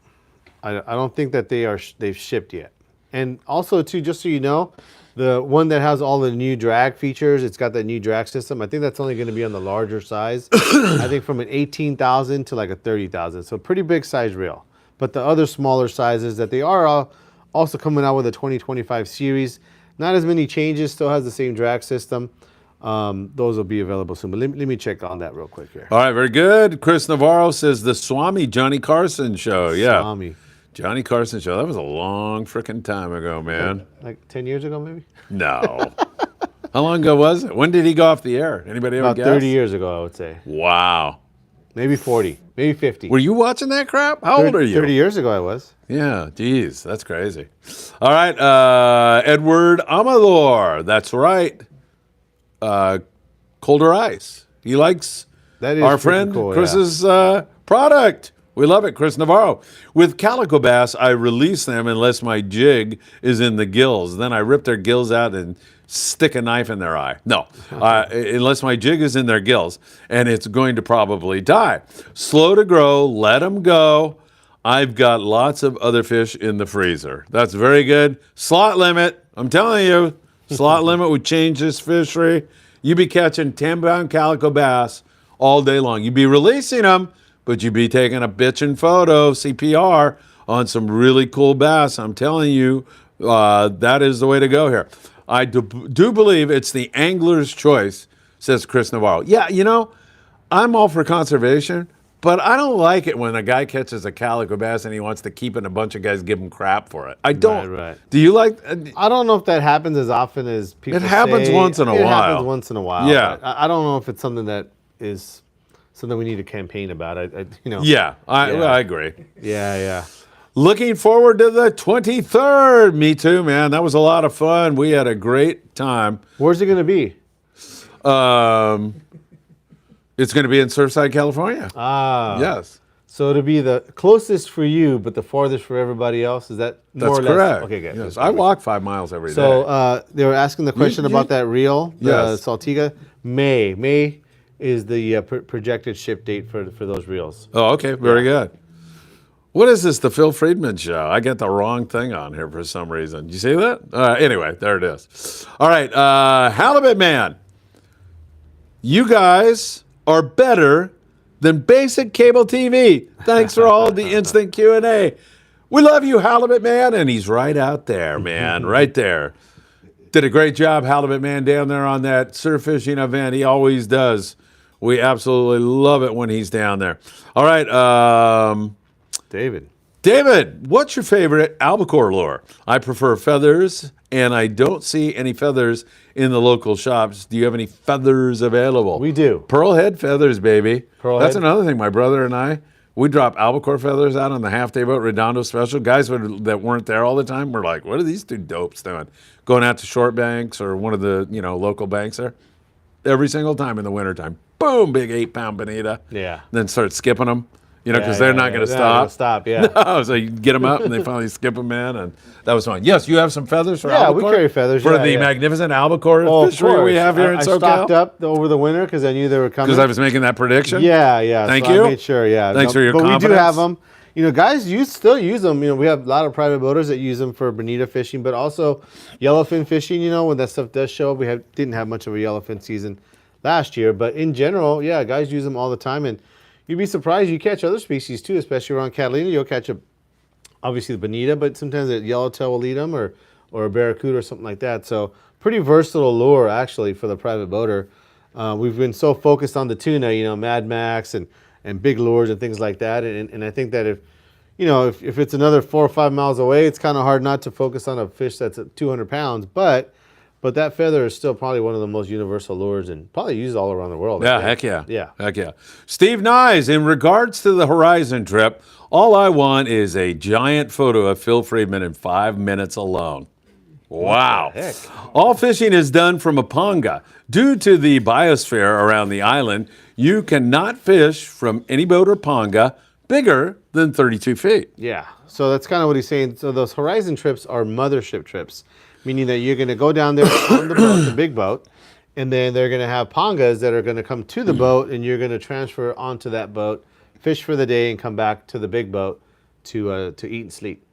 I don't think that they've shipped yet. And also, too, just so you know, the one that has all the new drag features, it's got that new drag system. I think that's only going to be on the larger size. I think from an 18,000 to like a 30,000. So pretty big size reel. But the other smaller sizes that they are also coming out with a 2025 series. Not as many changes, still has the same drag system. Those will be available soon. But let me check on that real quick here. All right, very good. Chris Navarro says the Swami Johnny Carson show. Yeah. Swami. Johnny Carson show. That was a long freaking time ago, man. Like 10 years ago, maybe? No. How long ago was it? When did he go off the air? Anybody ever About guess? 30 years ago, I would say. Wow. Maybe 40, maybe 50. Were you watching that crap? How old are you? 30 years ago, I was. Yeah, geez, that's crazy. All right, Edward Amador. That's right. Colder Ice. He likes That is our freaking friend cool, Chris's product. We love it, Chris Navarro. With calico bass, I release them unless my jig is in the gills. Then I rip their gills out and stick a knife in their eye. No, unless my jig is in their gills, and it's going to probably die. Slow to grow, let them go. I've got lots of other fish in the freezer. That's very good. Slot limit, I'm telling you, slot limit would change this fishery. You'd be catching 10-pound calico bass all day long. You'd be releasing them, but you'd be taking a bitchin' photo, CPR, on some really cool bass. I'm telling you, that is the way to go here. I do believe it's the angler's choice, says Chris Navarro. Yeah, you know, I'm all for conservation, but I don't like it when a guy catches a calico bass and he wants to keep it and a bunch of guys give him crap for it. I don't. Right. Do you like... I don't know if that happens as often as people say. It happens once in a It while. happens once in a while. Yeah. But I don't know if it's something that is something we need to campaign about. Yeah, I agree. Yeah. Looking forward to the 23rd. Me too, man. That was a lot of fun. We had a great time. Where's it going to be? It's going to be in Surfside, California. Yes. So it'll be the closest for you, but the farthest for everybody else. Is that more That's or less? correct. Okay, good. Yes. I walk 5 miles every day. So they were asking the question about that reel, the Yes. Saltwater. May is the projected ship date for those reels. Oh, okay. Very good. What is this, the Phil Frieman show? I got the wrong thing on here for some reason. Did you see that? Anyway, there it is. All right, Halibut Man. You guys are better than basic cable TV. Thanks for all the instant Q&A. We love you, Halibut Man, and he's right out there, man, right there. Did a great job, Halibut Man, down there on that surf fishing event. He always does. We absolutely love it when he's down there. All right, David, what's your favorite albacore lure? I prefer feathers, and I don't see any feathers in the local shops. Do you have any feathers available? We do. Pearl head feathers, baby. head. That's another thing. My brother and I, we drop albacore feathers out on the half-day boat, Redondo Special. Guys that weren't there all the time were like, what are these two dopes doing? Going out to Short Banks or one of the local banks there. Every single time in the wintertime. Boom, big 8-pound bonita. Yeah. Then start skipping them. Because they're not going to stop. Stop, yeah. No, so you get them up and they finally skip them in, and that was fun. Yes, you have some feathers for Yeah, albacore? we carry feathers, For yeah, the yeah. magnificent albacore Of fishery course. we have here in I SoCal? stocked up over the winter because I knew they were coming. Because I was making that prediction? Yeah. Thank so you. I made sure, yeah. Thanks for your But confidence. we do have them. Guys still use them. We have a lot of private boaters that use them for bonita fishing, but also yellowfin fishing. When that stuff does show up, we didn't have much of a yellowfin season last year, but in general, yeah, guys use them all the time, and you'd be surprised you catch other species too, especially around Catalina. You'll catch obviously the bonita, but sometimes a yellowtail will eat them, or a barracuda or something like that. So pretty versatile lure actually for the private boater. We've been so focused on the tuna, Mad Max and big lures and things like that, and I think that if it's another 4 or 5 miles away, it's kind of hard not to focus on a fish that's at 200 pounds, but that feather is still probably one of the most universal lures and probably used all around the world. Yeah, heck yeah. Yeah. Heck yeah. Steve Nyes, in regards to the Horizon trip, all I want is a giant photo of Phil Frieman in 5 minutes alone. Wow. All fishing is done from a panga. Due to the biosphere around the island, you cannot fish from any boat or panga bigger than 32 feet. Yeah. So that's kind of what he's saying. So those Horizon trips are mothership trips, meaning that you're going to go down there on the boat, the big boat, and then they're going to have pangas that are going to come to the boat, and you're going to transfer onto that boat fish for the day, and come back to the big boat to eat and sleep.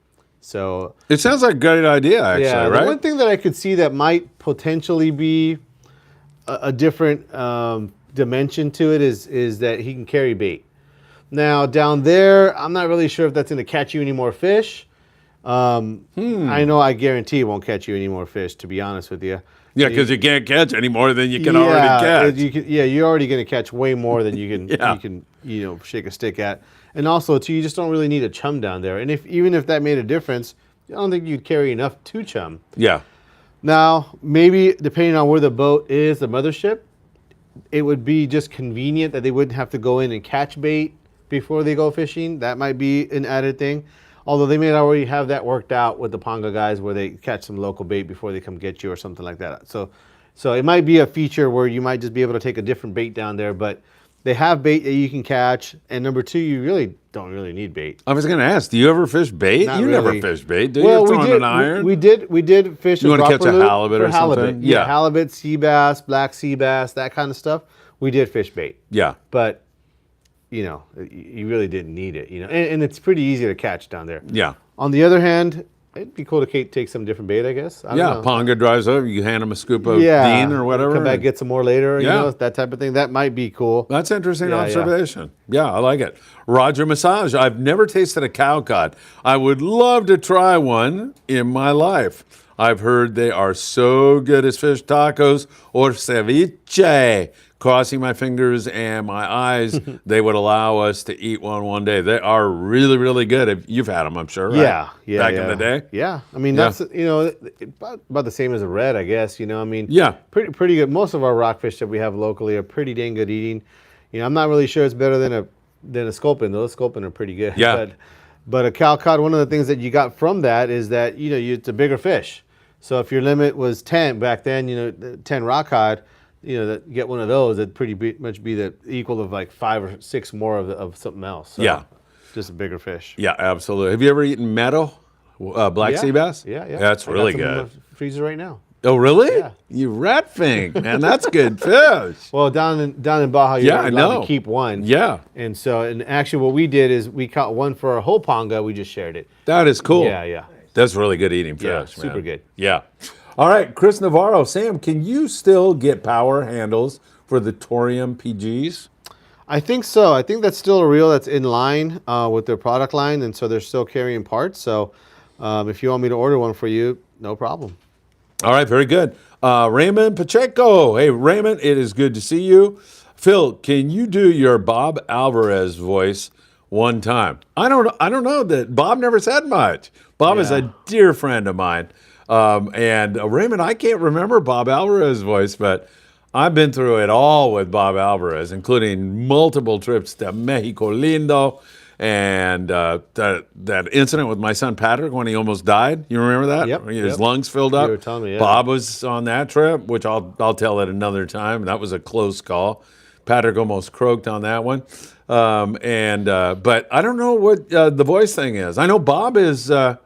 So It sounds like a great idea, actually, yeah, right? the one thing that I could see that might potentially be a different dimension to it is that he can carry bait. Now down there, I'm not really sure if that's going to catch you any more fish. I know I guarantee it won't catch you any more fish, to be honest with you. Yeah, because you can't catch any more than you can already catch. You're already going to catch way more than you can Yeah. you can shake a stick at. And also, too, you just don't really need a chum down there. And even if that made a difference, I don't think you'd carry enough to chum. Yeah. Now, maybe depending on where the boat is, the mothership, it would be just convenient that they wouldn't have to go in and catch bait before they go fishing. That might be an added thing. Although they may already have that worked out with the Ponga guys where they catch some local bait before they come get you or something like that. So it might be a feature where you might just be able to take a different bait down there, but they have bait that you can catch. And number two, you really don't really need bait. I was going to ask, do you ever fish bait? Not You really. never fish bait, do you? Throwing an iron? We did fish. You a wanna catch a dropper loop halibut for or something? halibut. Yeah. Halibut, sea bass, black sea bass, that kind of stuff. We did fish bait. Yeah. But you really didn't need it. And it's pretty easy to catch down there. Yeah. On the other hand, it'd be cool to take some different bait, I guess. I don't know. Ponga drives over, you hand him a scoop of bean or whatever. Come back, get some more later. Yeah. That type of thing. That might be cool. That's interesting Yeah, observation. Yeah, I like it. Roger Massage. I've never tasted a cow cod. I would love to try one in my life. I've heard they are so good as fish tacos or ceviche. Crossing my fingers and my eyes, they would allow us to eat one day. They are really, really good. You've had them, I'm sure, right? Yeah. Back in the day? Yeah. I mean, that's, about the same as a red, I guess. Yeah. Pretty good. Most of our rockfish that we have locally are pretty dang good eating. I'm not really sure it's better than a sculpin. Those sculpin are pretty good. Yeah. But a cow cod, one of the things that you got from that is that, it's a bigger fish. So if your limit was 10 back then, 10 rock cod, get one of those, it'd pretty much be the equal of like 5 or 6 more of something else. So Yeah. just a bigger fish. Yeah, absolutely. Have you ever eaten meadow, black sea bass? Yeah. That's really I got some good. in the freezer right now. Oh, really? Yeah. You rat fink, man. That's good fish. Well, down in Baja, you're Yeah, not I allowed know. to keep one. Yeah, And actually what we did is we caught one for our whole Ponga. We just shared it. that is cool. Yeah. That's really good eating fish, Yeah, man. super good. Yeah. All right, Chris Navarro. Sam, can you still get power handles for the Torium PGs? I think so. I think that's still a reel that's in line with their product line, and so they're still carrying parts. So if you want me to order one for you, no problem. All right, very good. Raymond Pacheco. Hey, Raymond, it is good to see you. Phil, can you do your Bob Alvarez voice one time? I don't know that Bob never said much. Bob is a dear friend of mine. And Raymond, I can't remember Bob Alvarez's voice, but I've been through it all with Bob Alvarez, including multiple trips to Mexico Lindo and that incident with my son Patrick when he almost died. You remember that? Yep, When his yep. lungs filled up. You were telling me, yeah. Bob was on that trip, which I'll tell it another time. That was a close call. Patrick almost croaked on that one. But I don't know what the voice thing is. I know Bob is going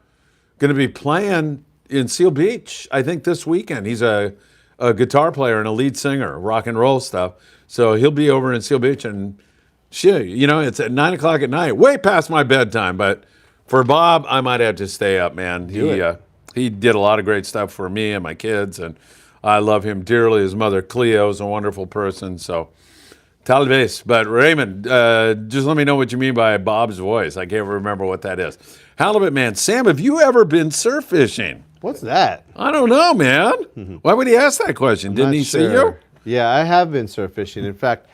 to be playing in Seal Beach, I think, this weekend. He's a guitar player and a lead singer, rock and roll stuff. So he'll be over in Seal Beach, and shit, it's at 9 o'clock at night, way past my bedtime. But for Bob, I might have to stay up, man. He did a lot of great stuff for me and my kids, and I love him dearly. His mother, Cleo, is a wonderful person. So tal vez. But Raymond, just let me know what you mean by Bob's voice. I can't remember what that is. Halibut man, Sam, have you ever been surf fishing? What's that? I don't know, man. Why would he ask that question? Didn't Not he see you? sure. Yeah, I have been surf fishing. In fact,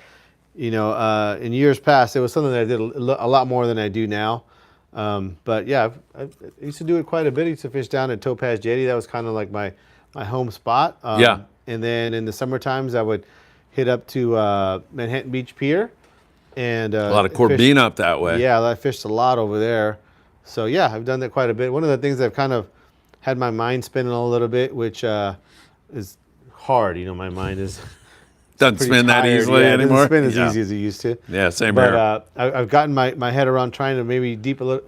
in years past, it was something that I did a lot more than I do now. But yeah, I used to do it quite a bit. I used to fish down at Topaz Jetty. That was kind of like my home spot. Yeah. And then in the summer times, I would hit up to Manhattan Beach Pier. And A lot of Corbina up that way. Yeah, I fished a lot over there. So yeah, I've done that quite a bit. One of the things I've kind of had my mind spinning a little bit, which is hard. My mind is Doesn't pretty spin that tired. easily Yeah, it doesn't anymore. spin as easy as it used to. Yeah, same here. But I've gotten my head around trying to maybe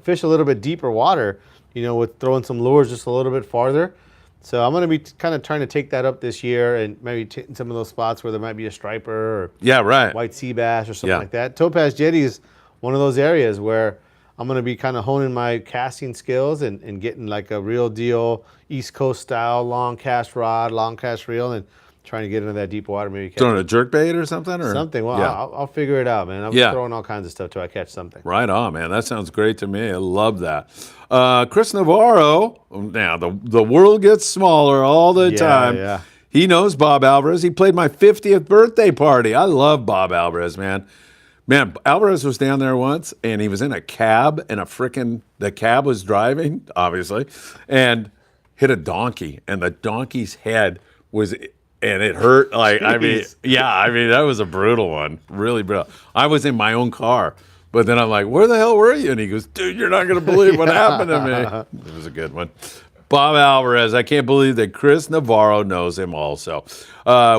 fish a little bit deeper water, with throwing some lures just a little bit farther. So I'm going to be kind of trying to take that up this year and maybe some of those spots where there might be a striper or Yeah, right. white sea bass or something Yeah. like that. Topaz Jetty is one of those areas where I'm going to be kind of honing my casting skills and getting like a real deal East Coast style long cast rod, long cast reel, and trying to get into that deep water. Maybe catch Throwing a jerk bait or something? Or? something. Well, yeah. I'll figure it out, man. I'm Yeah. throwing all kinds of stuff till I catch something. Right on, man. That sounds great to me. I love that. Chris Navarro, now the world gets smaller all the time. Yeah. He knows Bob Alvarez. He played my 50th birthday party. I love Bob Alvarez, man. Man, Alvarez was down there once, and he was in a cab, and the cab was driving, obviously, and hit a donkey, and the donkey's head was, and it hurt. Like, I mean, that was a brutal one, really brutal. I was in my own car, but then I'm like, where the hell were you? And he goes, dude, you're not going to believe what happened to me. It was a good one. Bob Alvarez, I can't believe that Chris Navarro knows him also.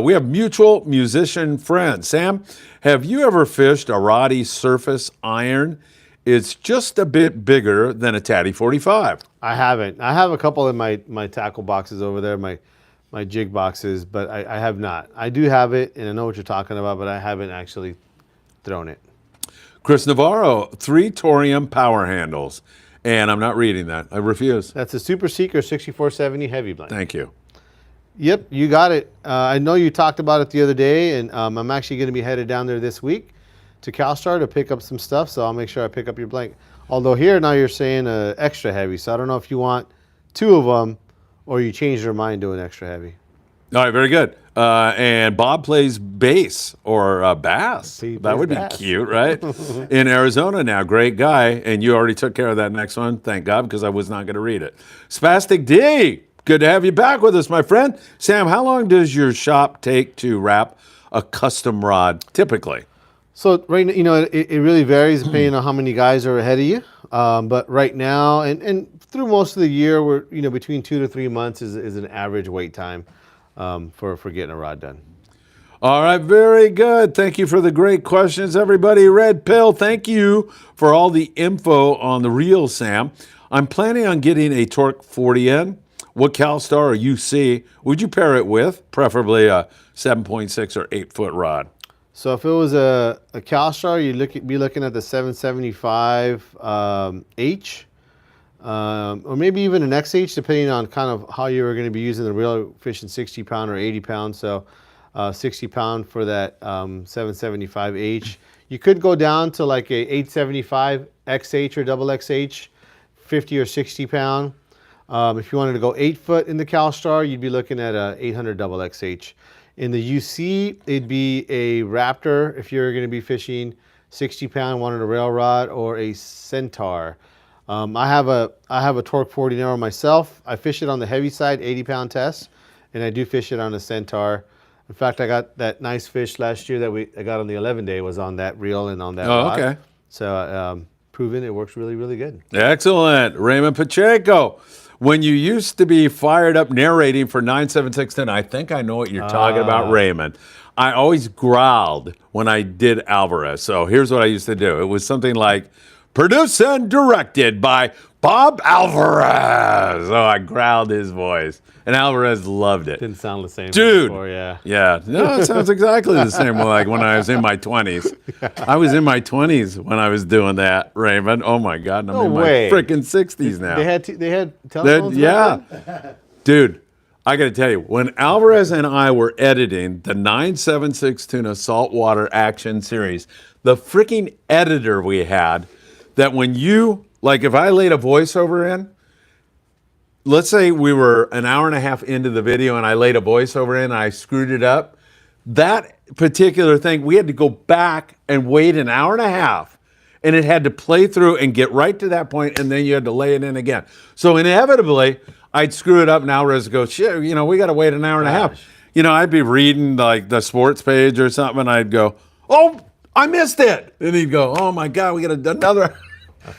We have mutual musician friends. Sam, have you ever fished a Roddy surface iron? It's just a bit bigger than a Tatty 45. I haven't. I have a couple in my tackle boxes over there, my jig boxes, but I have not. I do have it, and I know what you're talking about, but I haven't actually thrown it. Chris Navarro, 3 Torium power handles. And I'm not reading that. I refuse. That's a Super Seeker 6470 heavy blend. Thank you. Yep, you got it. I know you talked about it the other day, and I'm actually going to be headed down there this week to CalStar to pick up some stuff, so I'll make sure I pick up your blank. Although here now you're saying extra heavy, so I don't know if you want 2 of them or you change your mind to an extra heavy. All right, very good. And Bob plays bass or bass. He That plays would bass. be cute, right? In Arizona now, great guy. And you already took care of that next one, thank God, because I was not going to read it. Spastic D, good to have you back with us, my friend. Sam, how long does your shop take to wrap a custom rod, typically? So right now, it really varies depending on how many guys are ahead of you. But right now, and through most of the year, we're between 2 to 3 months is an average wait time for getting a rod done. All right, very good. Thank you for the great questions, everybody. Red Pill, thank you for all the info on the reel, Sam. I'm planning on getting a Torque 40N. What CalStar or UC would you pair it with? Preferably a 7.6 or 8-foot rod. So if it was a CalStar, you'd be looking at the 775 H, or maybe even an XH, depending on kind of how you were going to be using the reel, fishing 60 pound or 80 pound. So 60 pound for that 775 H. You could go down to like a 875 XH or double XH, 50 or 60 pound. If you wanted to go 8 foot in the CalStar, you'd be looking at a 800 double XH. In the UC, it'd be a Raptor if you're going to be fishing 60 pound, wanted a rail rod, or a Centaur. I have a Torque 40 Narrow myself. I fish it on the heavy side, 80 pound test, and I do fish it on a Centaur. In fact, I got that nice fish last year that I got on the 11 day was on that reel and on that rod. Okay. So proven it works really, really good. Excellent. Raymond Pacheco. When you used to be fired up narrating for 97610, I think I know what you're talking about, Raymond. I always growled when I did Alvarez. So here's what I used to do. It was something like, produced and directed by Bob Alvarez. Oh, I growled his voice. And Alvarez loved it. Didn't sound the same Dude. before, yeah. Yeah. No, it sounds exactly the same like when I was in my 20s. I was in my 20s when I was doing that, Raymond. Oh, my God. And I'm in way. my freaking 60s now. They had telephones back then? Yeah. Dude, I got to tell you, when Alvarez and I were editing the 976 Tuna Saltwater Action Series, the freaking editor we had, that when you, like if I laid a voiceover in, let's say we were an hour and a half into the video and I laid a voiceover in and I screwed it up, that particular thing, we had to go back and wait an hour and a half, and it had to play through and get right to that point, and then you had to lay it in again. So inevitably, I'd screw it up, and Alvarez would go, shit, we got to wait an hour and a half. I'd be reading like the sports page or something, and I'd go, oh, I missed it. And he'd go, oh my God, we got to do another.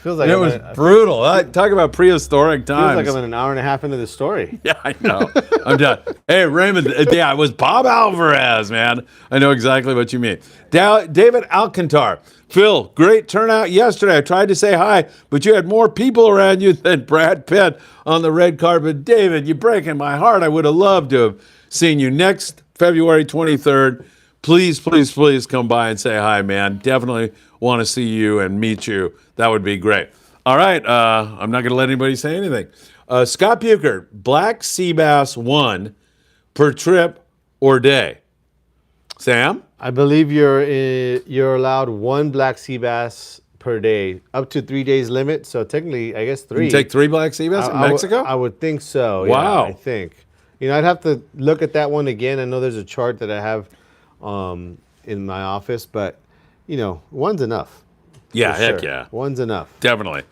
Feels like It was brutal. Talk about prehistoric times. Feels like I'm an hour and a half into the story. Yeah, I know. I'm done. Hey, Raymond, yeah, it was Bob Alvarez, man. I know exactly what you mean. David Alcantar. Phil, great turnout yesterday. I tried to say hi, but you had more people around you than Brad Pitt on the red carpet. David, you're breaking my heart. I would have loved to have seen you next February 23rd. please, please, please come by and say hi, man. Definitely want to see you and meet you. That would be great. All right. I'm not going to let anybody say anything. Scott Buchert, black sea bass 1 per trip or day. Sam? I believe you're allowed 1 black sea bass per day, up to 3 days limit. So technically, I guess 3. You take 3 black sea bass in Mexico? I would think so. Wow. Yeah, I think. I'd have to look at that one again. I know there's a chart that I have in my office, but 1's enough. Yeah, for heck sure. yeah. 1's enough. Definitely.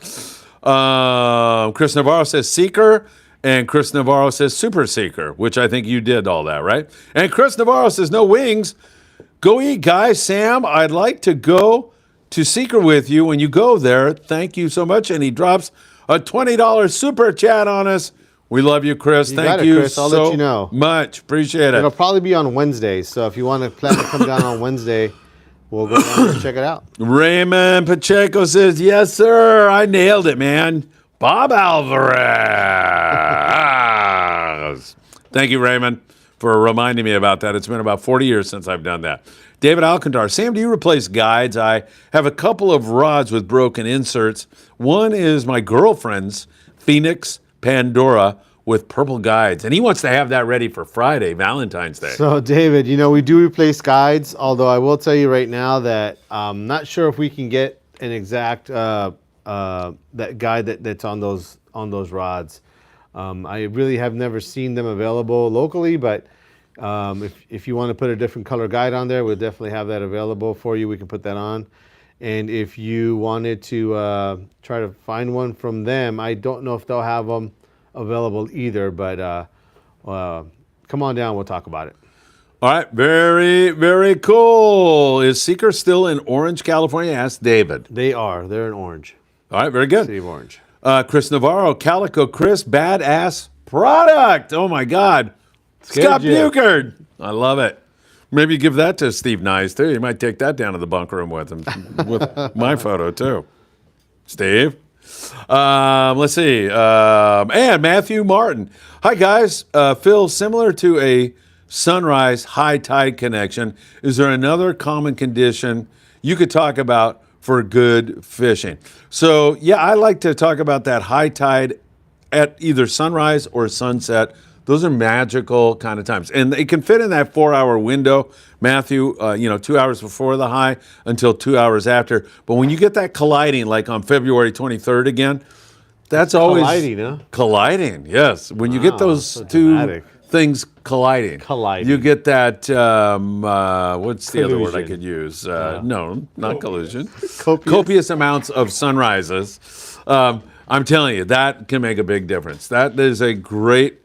Chris Navarro says Seeker, and Chris Navarro says Super Seeker, which I think you did all that, right? And Chris Navarro says no wings. Go eat, guys. Sam, I'd like to go to Seeker with you when you go there. Thank you so much. And he drops a $20 super chat on us. We love you, Chris. Thank you Chris. I'll so let you know. much. Appreciate it. It'll probably be on Wednesday. So if you want to plan to come down on Wednesday, we'll go down and check it out. Raymond Pacheco says, yes, sir. I nailed it, man. Bob Alvarez. Thank you, Raymond, for reminding me about that. It's been about 40 years since I've done that. David Alcantar, Sam, do you replace guides? I have a couple of rods with broken inserts. One is my girlfriend's Phoenix Pandora with purple guides, and he wants to have that ready for Friday, Valentine's Day. So, David, we do replace guides, although I will tell you right now that I'm not sure if we can get an exact that guide that's on those rods. I really have never seen them available locally, but if you want to put a different color guide on there, we'll definitely have that available for you. We can put that on. And if you wanted to try to find one from them, I don't know if they'll have them available either, but come on down. We'll talk about it. All right. Very, very cool. Is Seeker still in Orange, California? Asked David. They are. They're in Orange. All right. Very good. City of Orange. Chris Navarro, Calico Chris, badass product. Oh, my God. Scott Buchert. I love it. Maybe give that to Steve Nyes, too. You might take that down to the bunk room with him, with my photo, too. Steve? Let's see. And Matthew Martin. Hi, guys. Phil, similar to a sunrise high tide connection, is there another common condition you could talk about for good fishing? So, yeah, I like to talk about that high tide at either sunrise or sunset. Those are magical kind of times. And it can fit in that 4-hour window, Matthew, 2 hours before the high until 2 hours after. But when you get that colliding, like on February 23rd again, that's always... Colliding, huh? Colliding, yes. When you get those so two dramatic. things colliding. Colliding. You get that, what's the other word I Collusion. could use? No, not collusion. Copious. Amounts of sunrises. I'm telling you, that can make a big difference. That is a great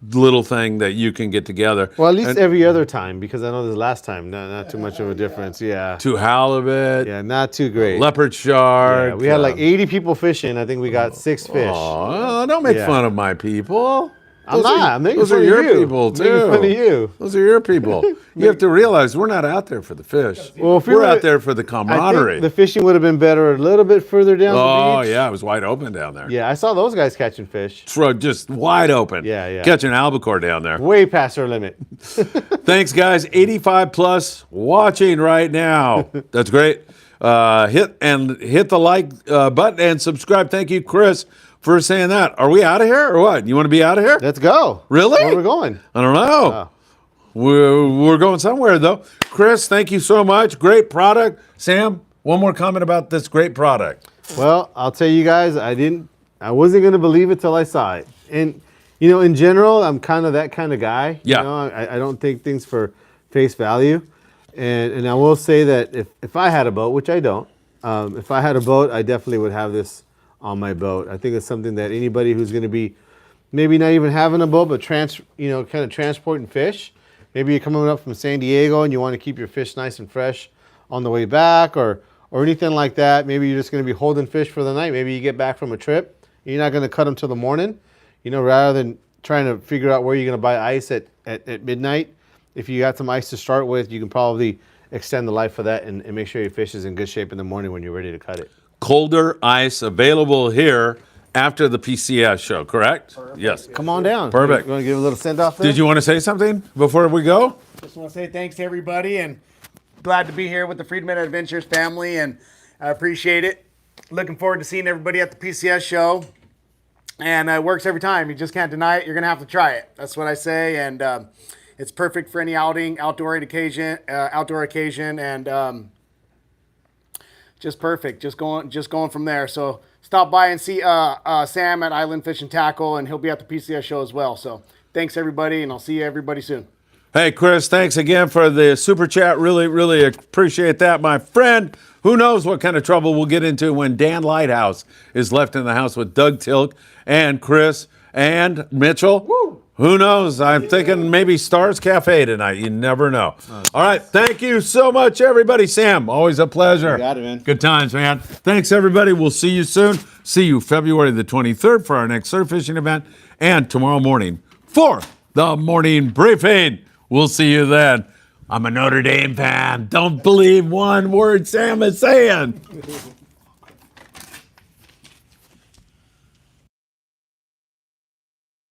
little thing that you can get together. Well, at least every other time, because I know this last time, not too much of a difference. Yeah. To halibut, Yeah, not too great. leopard shark. Yeah, we had like 80 people fishing. I think we got 6 fish. Oh, don't make Yeah. fun of my people. I'm not. I'm making Those fun are of your you. people, I'm too. making fun of you. Those are your people. You have to realize we're not out there for the fish. Well, if we we're were- out there for the I camaraderie. think the fishing would have been better a little bit further down Oh, the beach. yeah, it was wide open down there. Yeah, I saw those guys catching fish. Just wide open. Yeah, yeah. Catching albacore down there. Way past our limit. Thanks, guys. 85 plus watching right now. That's great. Hit the like button and subscribe. Thank you, Chris, for saying that. Are we out of here or what? You want to be out of here? Let's go. Really? Where are we going? I don't know. Oh. We're going somewhere, though. Chris, thank you so much. Great product. Sam, one more comment about this great product. Well, I'll tell you guys, I wasn't going to believe it till I saw it. And, in general, I'm kind of that kind of guy. Yeah. I don't take things for face value. And I will say that if I had a boat, which I don't, if I had a boat, I definitely would have this on my boat. I think it's something that anybody who's going to be maybe not even having a boat, but kind of transporting fish. Maybe you're coming up from San Diego and you want to keep your fish nice and fresh on the way back or anything like that. Maybe you're just going to be holding fish for the night. Maybe you get back from a trip. You're not going to cut them till the morning, rather than trying to figure out where you're going to buy ice at midnight. If you got some ice to start with, you can probably extend the life of that and make sure your fish is in good shape in the morning when you're ready to cut it. Colder ice available here after the PCS show, correct? Perfect. Yes. Come on down. Perfect. You want to give a little send off there? Did you want to say something before we go? Just want to say thanks to everybody, and glad to be here with the Friedman Adventures family, and I appreciate it. Looking forward to seeing everybody at the PCS show. And it works every time. You just can't deny it. You're going to have to try it. That's what I say. And it's perfect for any outing, outdoor occasion, and just perfect. Just going from there. So stop by and see Sam at Island Fishing Tqckle, and he'll be at the PCS show as well. So thanks, everybody, and I'll see everybody soon. Hey, Chris, thanks again for the super chat. Really, really appreciate that, my friend. Who knows what kind of trouble we'll get into when Dan Lighthouse is left in the house with Doug Tilk and Chris and Mitchell. Woo. Who knows? I'm thinking maybe Stars Cafe tonight. You never know. All right. Thank you so much, everybody. Sam, always a pleasure. You got it, man. Good times, man. Thanks, everybody. We'll see you soon. See you February the 23rd for our next surf fishing event, and tomorrow morning for the morning briefing. We'll see you then. I'm a Notre Dame fan. Don't believe one word Sam is saying.